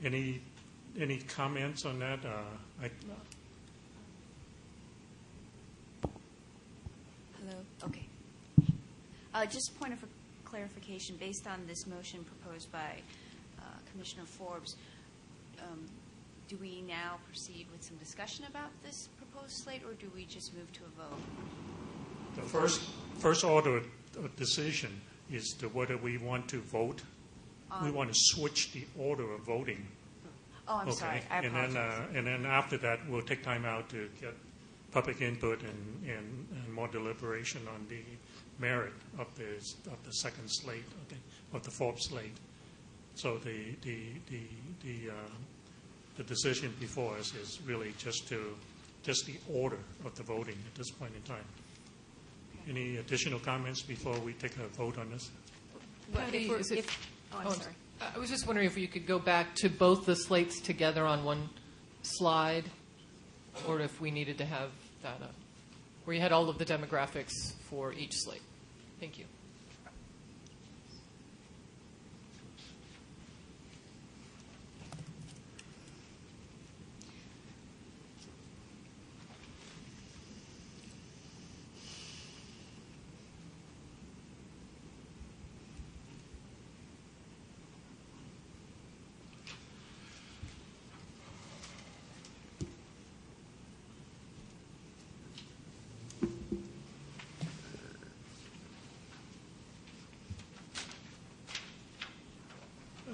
Any comments on that? Hello. Okay. Just point of clarification, based on this motion proposed by Commissioner Forbes, do we now proceed with some discussion about this proposed slate, or do we just move to a vote? The first order of decision is to whether we want to vote. We want to switch the order of voting. Oh, I'm sorry. I apologize. And then after that, we'll take time out to get public input and more deliberation on the merit of the second slate of the Forbes slate. So the decision before us is really just the order of the voting at this point in time. Any additional comments before we take a vote on this? Patty, I'm sorry. I was just wondering if you could go back to both the slates together on one slide, or if we needed to have that up, where you had all of the demographics for each slate. Thank you.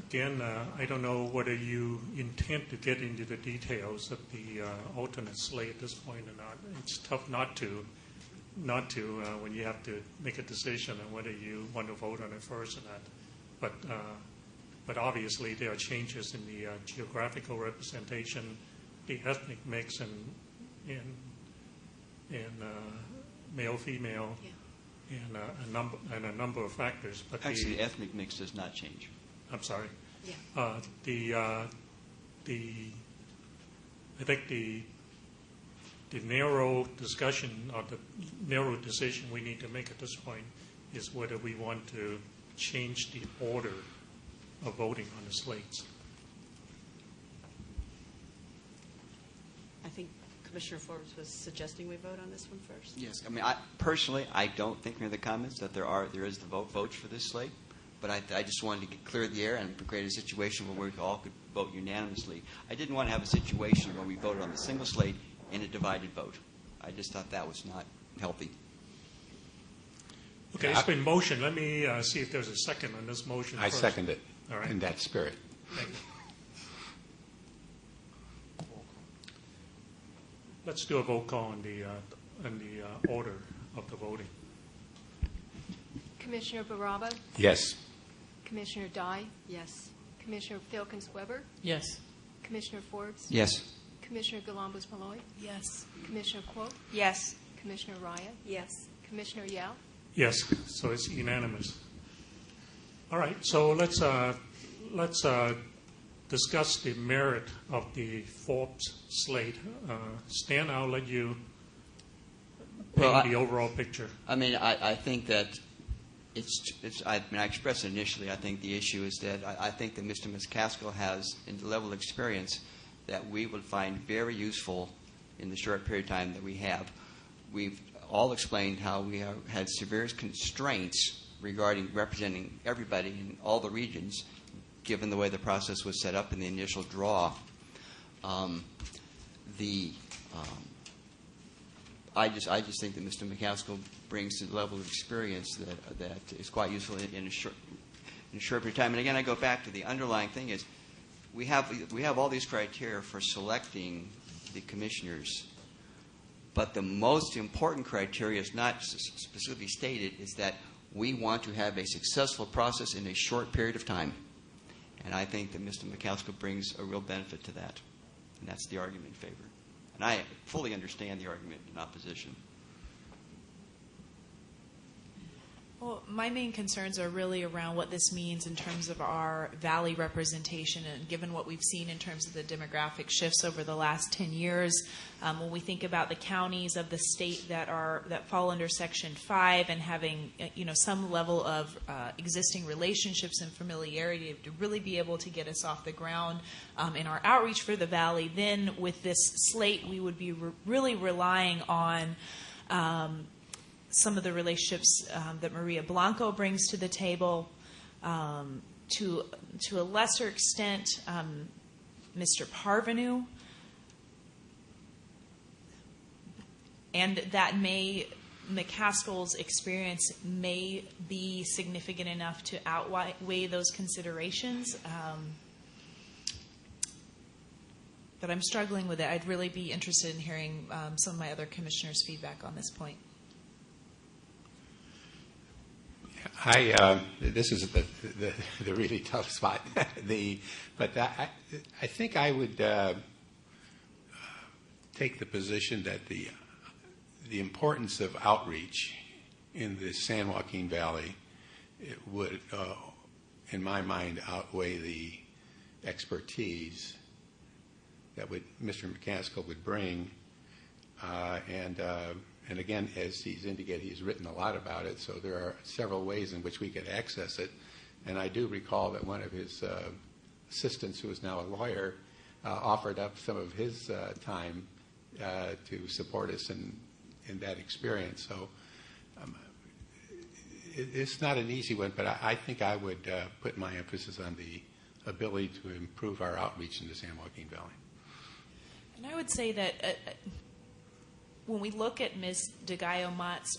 Again, I don't know whether you intend to get into the details of the alternate slate at this point or not. It's tough not to when you have to make a decision on whether you want to vote on it first or not. But obviously there are changes in the geographical representation, the ethnic mix, and male, female, and a number of factors. But actually, the ethnic mix does not change. I'm sorry. Yeah. I think the narrow discussion or the narrow decision we need to make at this point is whether we want to change the order of voting on the slates. I think Commissioner Forbes was suggesting we vote on this one first. Yes. I mean, personally, I don't think from the comments that there is the votes for this slate. But I just wanted to clear the air and create a situation where we all could vote unanimously. I didn't want to have a situation where we voted on the single slate in a divided vote. I just thought that was not healthy. Okay, it's been motion. Let me see if there's a second on this motion. I first. second it. All right. In that spirit. Thank you. Let's do a vote call on the order of the voting. Commissioner Baraba, Yes. Commissioner Dye, Yes. Commissioner Filkins-Weber, Yes. Commissioner Forbes, Yes. Commissioner Galambos-Malloy, Yes. Commissioner Quote, Yes. Commissioner Raya, Yes. Commissioner Yao. Yes, so it's unanimous. All right, so let's discuss the merit of the Forbes slate. Stan, I'll let you paint the overall picture. I mean, I think that I expressed it initially. I think the issue is that I think that Mr. McCaskill has a level of experience that we would find very useful in the short period of time that we have. We've all explained how we have had severe constraints regarding representing everybody in all the regions, given the way the process was set up in the initial draw. I just think that Mr. McCaskill brings a level of experience that is quite useful in a short period of time. And again, I go back to the underlying thing is we have all these criteria for selecting the commissioners. But the most important criteria is not specifically stated, is that we want to have a successful process in a short period of time. And I think that Mr. McCaskill brings a real benefit to that. And that's the argument in favor. And I fully understand the argument in opposition. Well, my main concerns are really around what this means in terms of our valley representation, and given what we've seen in terms of the demographic shifts over the last 10 years. When we think about the counties of the state that fall under Section 5 and having some level of existing relationships and familiarity to really be able to get us off the ground in our outreach for the valley, then with this slate we would be really relying on some of the relationships that Maria Blanco brings to the table, to a lesser extent, Mr. Parvenu, and that McCaskill's experience may be significant enough to outweigh those considerations. But I'm struggling with it. I'd really be interested in hearing some of my other commissioners' feedback on this point. This is the really tough spot. But I think I would take the position that the importance of outreach in the San Joaquin Valley would, in my mind, outweigh the expertise that Mr. McCaskill would bring, and again, as he's indicated, he's written a lot about it, so there are several ways in which we could access it. And I do recall that one of his assistants, who is now a lawyer, offered up some of his time to support us in that experience. So it's not an easy one, but I think I would put my emphasis on the ability to improve our outreach in the San Joaquin Valley. And I would say that when we look at Ms. DeGaio-Matz,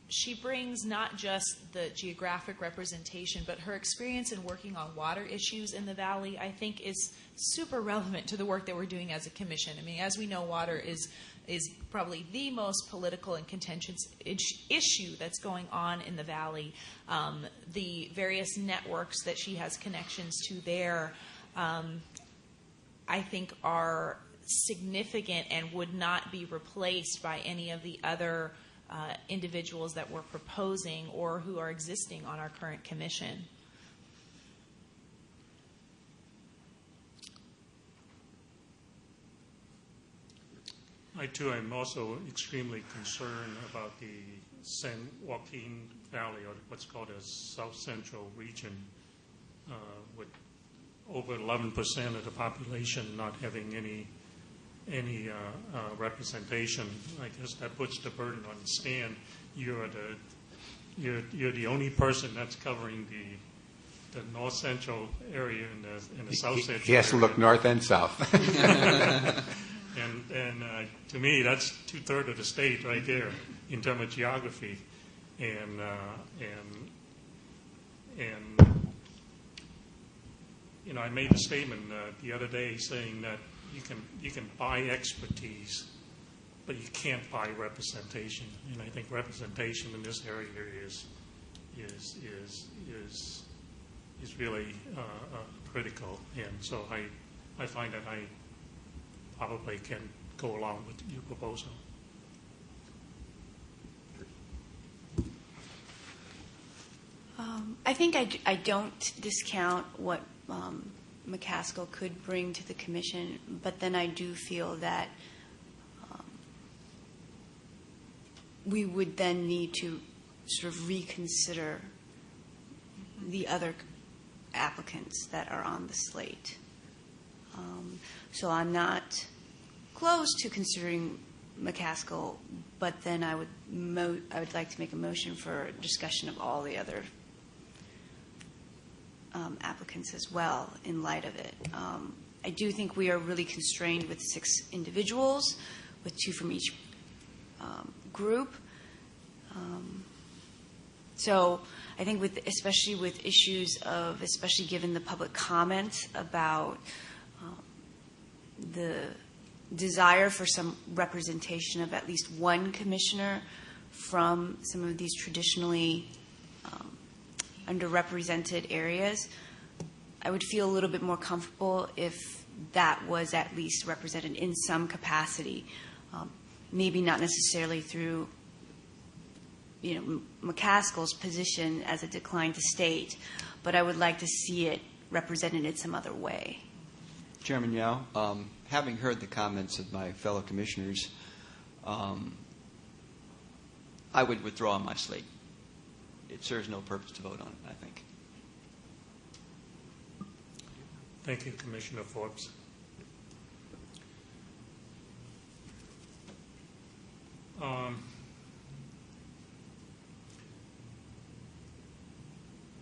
she brings not just the geographic representation, but her experience in working on water issues in the valley, I think, is super relevant to the work that we're doing as a commission. I mean, as we know, water is probably the most political and contentious issue that's going on in the valley. The various networks that she has connections to there, I think, are significant and would not be replaced by any of the other individuals that we're proposing or who are existing on our current commission. I, too, am also extremely concerned about the San Joaquin Valley, or what's called a South Central region, with over 11% of the population not having any representation. I guess that puts the burden on Stan. You're the only person that's covering the north central area in the south central. He has to look north and south. And to me, that's 2/3 of the state right there in terms of geography, and I made a statement the other day saying that you can buy expertise, but you can't buy representation. And I think representation in this area is really critical. And so I find that I probably can go along with your proposal. I think I don't discount what McCaskill could bring to the commission, but then I do feel that we would then need to sort of reconsider the other applicants that are on the slate. So I'm not close to considering McCaskill, but then I would like to make a motion for discussion of all the other applicants as well in light of it. I do think we are really constrained with 6 individuals, with 2 from each group. So I think especially with issues of, especially given the public comments about the desire for some representation of at least one commissioner from some of these traditionally underrepresented areas, I would feel a little bit more comfortable if that was at least represented in some capacity. Maybe not necessarily through, McCaskill's position as a decline to state, but I would like to see it represented in some other way. Chairman Yao, having heard the comments of my fellow commissioners, I would withdraw my slate. It serves no purpose to vote on it, I think. Thank you, Commissioner Forbes.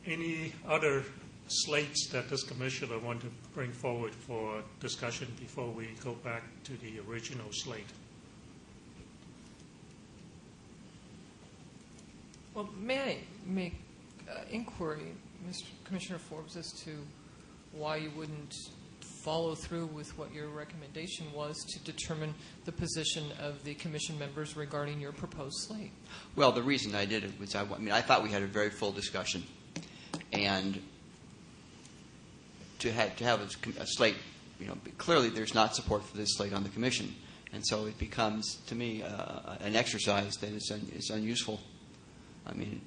Any other slates that this commissioner want to bring forward for discussion before we go back to the original slate? Well, may I make inquiry, Mr. Commissioner Forbes, as to why you wouldn't follow through with what your recommendation was to determine the position of the commission members regarding your proposed slate? Well, the reason I did it was I thought we had a very full discussion, and to have a slate, clearly there's not support for this slate on the commission, and so it becomes, to me, an exercise that is unuseful. I mean,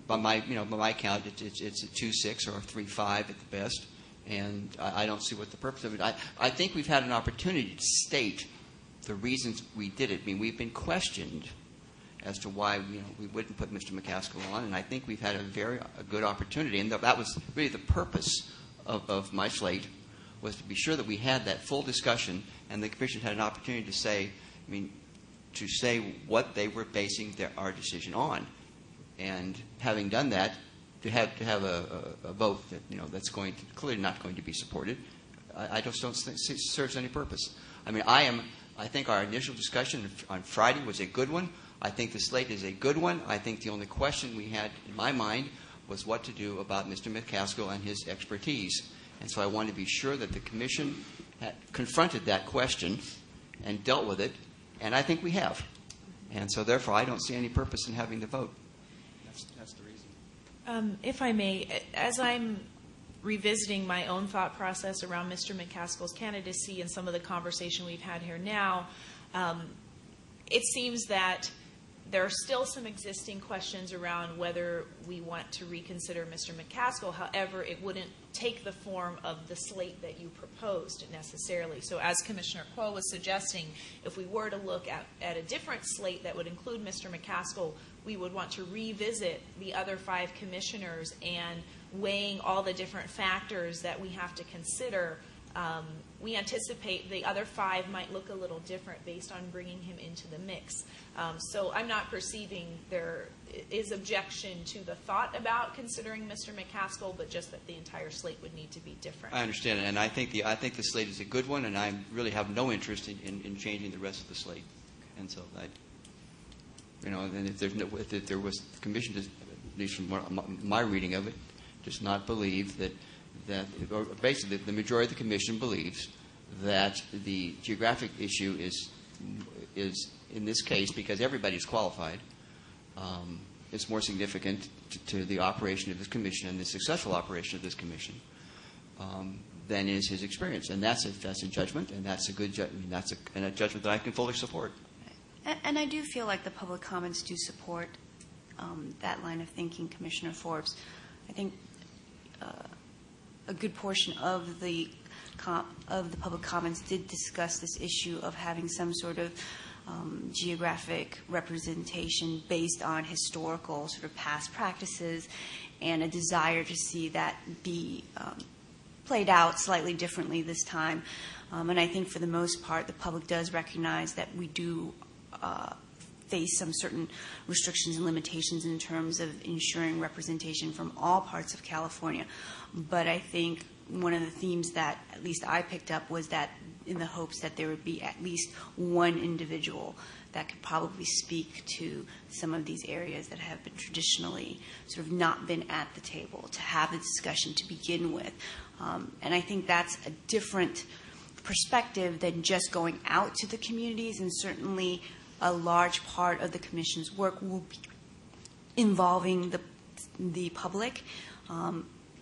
by my count, it's a 2-6 or a 3-5 at the best, and I don't see what the purpose of it. I think we've had an opportunity to state the reasons we did it. I mean, we've been questioned as to why we wouldn't put Mr. McCaskill on, and I think we've had a good opportunity, and that was really the purpose of my slate, was to be sure that we had that full discussion, and the commission had an opportunity to say what they were basing our decision on. And having done that, to have a vote that that's clearly not going to be supported, I just don't think it serves any purpose. I mean, I think our initial discussion on Friday was a good one. I think the slate is a good one. I think the only question we had in my mind was what to do about Mr. McCaskill and his expertise. And so I wanted to be sure that the commission had confronted that question and dealt with it, and I think we have. And so therefore, I don't see any purpose in having the vote. That's the reason. If I may, as I'm revisiting my own thought process around Mr. McCaskill's candidacy and some of the conversation we've had here now, it seems that there are still some existing questions around whether we want to reconsider Mr. McCaskill. However, it wouldn't take the form of the slate that you proposed necessarily. So as Commissioner Kuo was suggesting, if we were to look at a different slate that would include Mr. McCaskill, we would want to revisit the other 5 commissioners and weighing all the different factors that we have to consider. We anticipate the other 5 might look a little different based on bringing him into the mix. So I'm not perceiving there is objection to the thought about considering Mr. McCaskill, but just that the entire slate would need to be different. I understand, and I think the slate is a good one, and I really have no interest in changing the rest of the slate. And so and if there was the commission, at least from my reading of it, does not believe that or basically the majority of the commission believes that the geographic issue is in this case, because everybody's qualified, is more significant to the operation of this commission and the successful operation of this commission than is his experience, and that's a judgment, and that's a good judgment. That's a judgment that I can fully support. And I do feel like the public comments do support that line of thinking, Commissioner Forbes. I think a good portion of the public comments did discuss this issue of having some sort of geographic representation based on historical sort of past practices and a desire to see that be played out slightly differently this time. And I think for the most part, the public does recognize that we do face some certain restrictions and limitations in terms of ensuring representation from all parts of California. But I think one of the themes that at least I picked up was that in the hopes that there would be at least one individual that could probably speak to some of these areas that have been traditionally sort of not been at the table, to have the discussion to begin with. And I think that's a different perspective than just going out to the communities, and certainly a large part of the Commission's work will be involving the public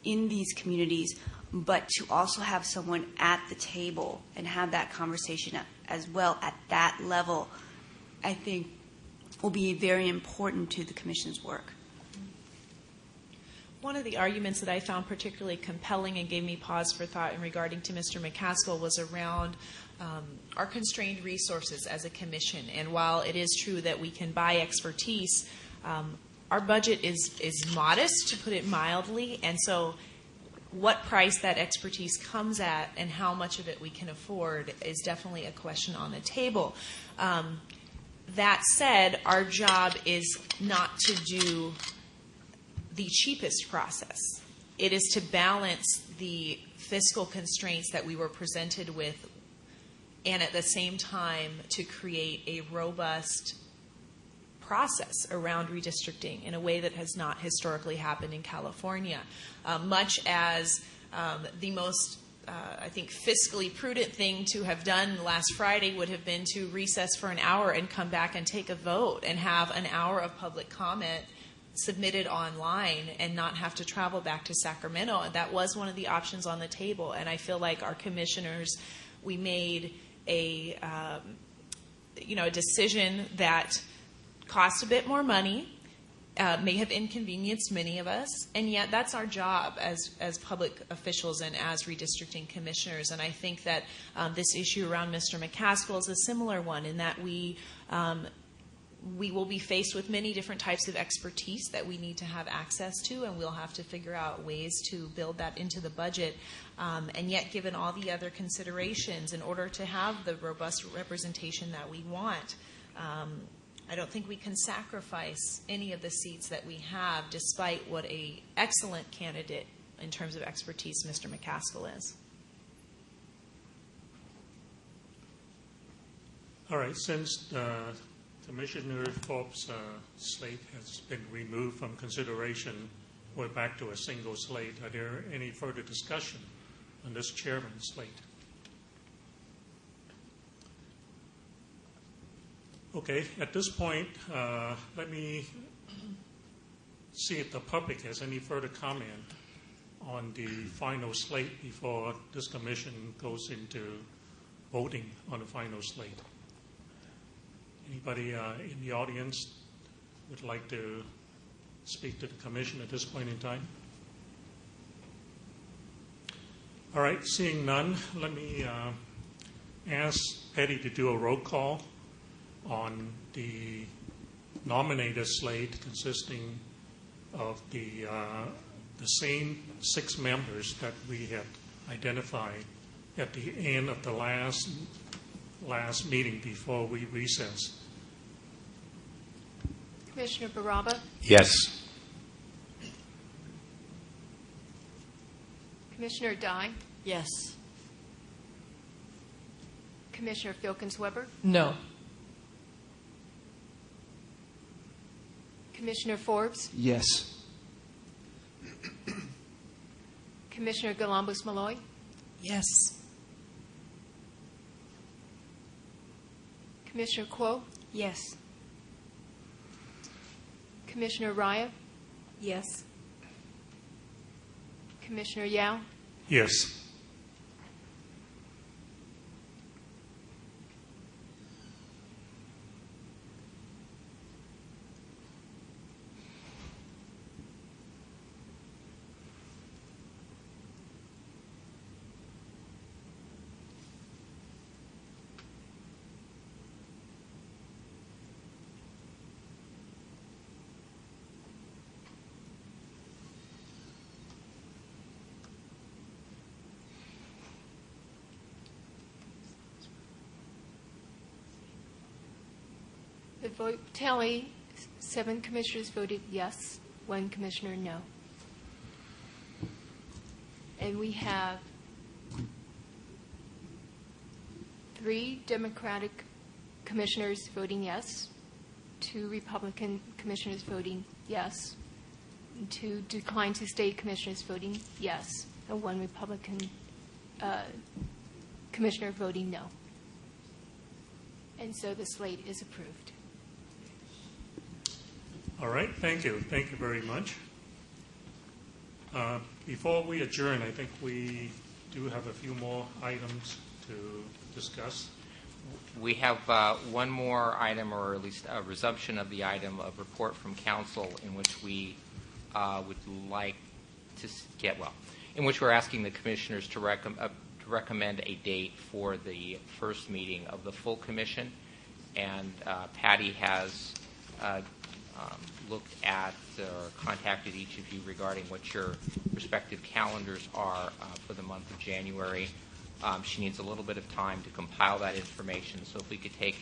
in these communities, but to also have someone at the table and have that conversation as well at that level, I think will be very important to the Commission's work. One of the arguments that I found particularly compelling and gave me pause for thought in regarding to Mr. McCaskill was around our constrained resources as a commission. And while it is true that we can buy expertise, our budget is modest, to put it mildly, and so what price that expertise comes at and how much of it we can afford is definitely a question on the table. That said, our job is not to do the cheapest process. It is to balance the fiscal constraints that we were presented with, and at the same time to create a robust process around redistricting in a way that has not historically happened in California. Much as the most, I think, fiscally prudent thing to have done last Friday would have been to recess for an hour and come back and take a vote and have an hour of public comment submitted online and not have to travel back to Sacramento. And that was one of the options on the table. And I feel like our commissioners, we made a decision that cost a bit more money, may have inconvenienced many of us, and yet that's our job as public officials and as redistricting commissioners. And I think that this issue around Mr. McCaskill is a similar one in that we will be faced with many different types of expertise that we need to have access to, and we'll have to figure out ways to build that into the budget. And yet, given all the other considerations, in order to have the robust representation that we want, I don't think we can sacrifice any of the seats that we have, despite what an excellent candidate in terms of expertise Mr. McCaskill is. All right, since Commissioner Forbes' slate has been removed from consideration, we're back to a single slate. Are there any further discussion on this chairman's slate? Okay, at this point, let me see if the public has any further comment on the final slate before this commission goes into voting on the final slate. Anybody in the audience would like to speak to the commission at this point in time? All right, seeing none, let me ask Patty to do a roll call on the nominated slate consisting of the same 6 members that we had identified at the end of the last meeting before we recessed. Commissioner Baraba, Yes. Commissioner Dye, Yes. Commissioner Filkins-Weber, No. Commissioner Forbes, Yes. Commissioner Galambos-Malloy, Yes. Commissioner Kuo, Yes. Commissioner Raya, Yes. Commissioner Yao, Yes. The vote tally, 7 commissioners voted yes, 1 commissioner no. And we have 3 Democratic commissioners voting yes, 2 Republican commissioners voting yes, and 2 declined to state commissioners voting yes, and 1 Republican Commissioner voting no. And so the slate is approved. All right, thank you. Thank you very much. Before we adjourn, I think we do have a few more items to discuss. We have one more item, or at least a resumption of the item of report from council, in which we would like to get, in which we're asking the commissioners to recommend a date for the first meeting of the full commission. And Patty has looked at or contacted each of you regarding what your respective calendars are for the month of January. She needs a little bit of time to compile that information, so if we could take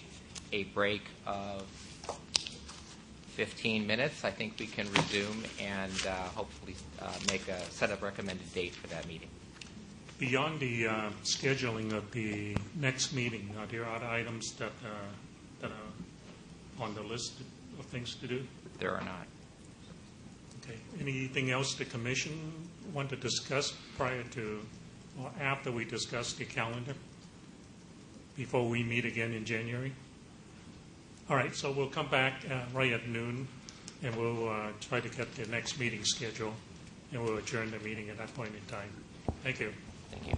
a break of 15 minutes, I think we can resume and hopefully set a recommended date for that meeting. Beyond the scheduling of the next meeting, are there other items that are on the list of things to do? There are not. Okay. Anything else the commission want to discuss prior to or after we discuss the calendar before we meet again in January? All right, so we'll come back right at noon, and we'll try to get the next meeting scheduled, and we'll adjourn the meeting at that point in time. Thank you. Thank you.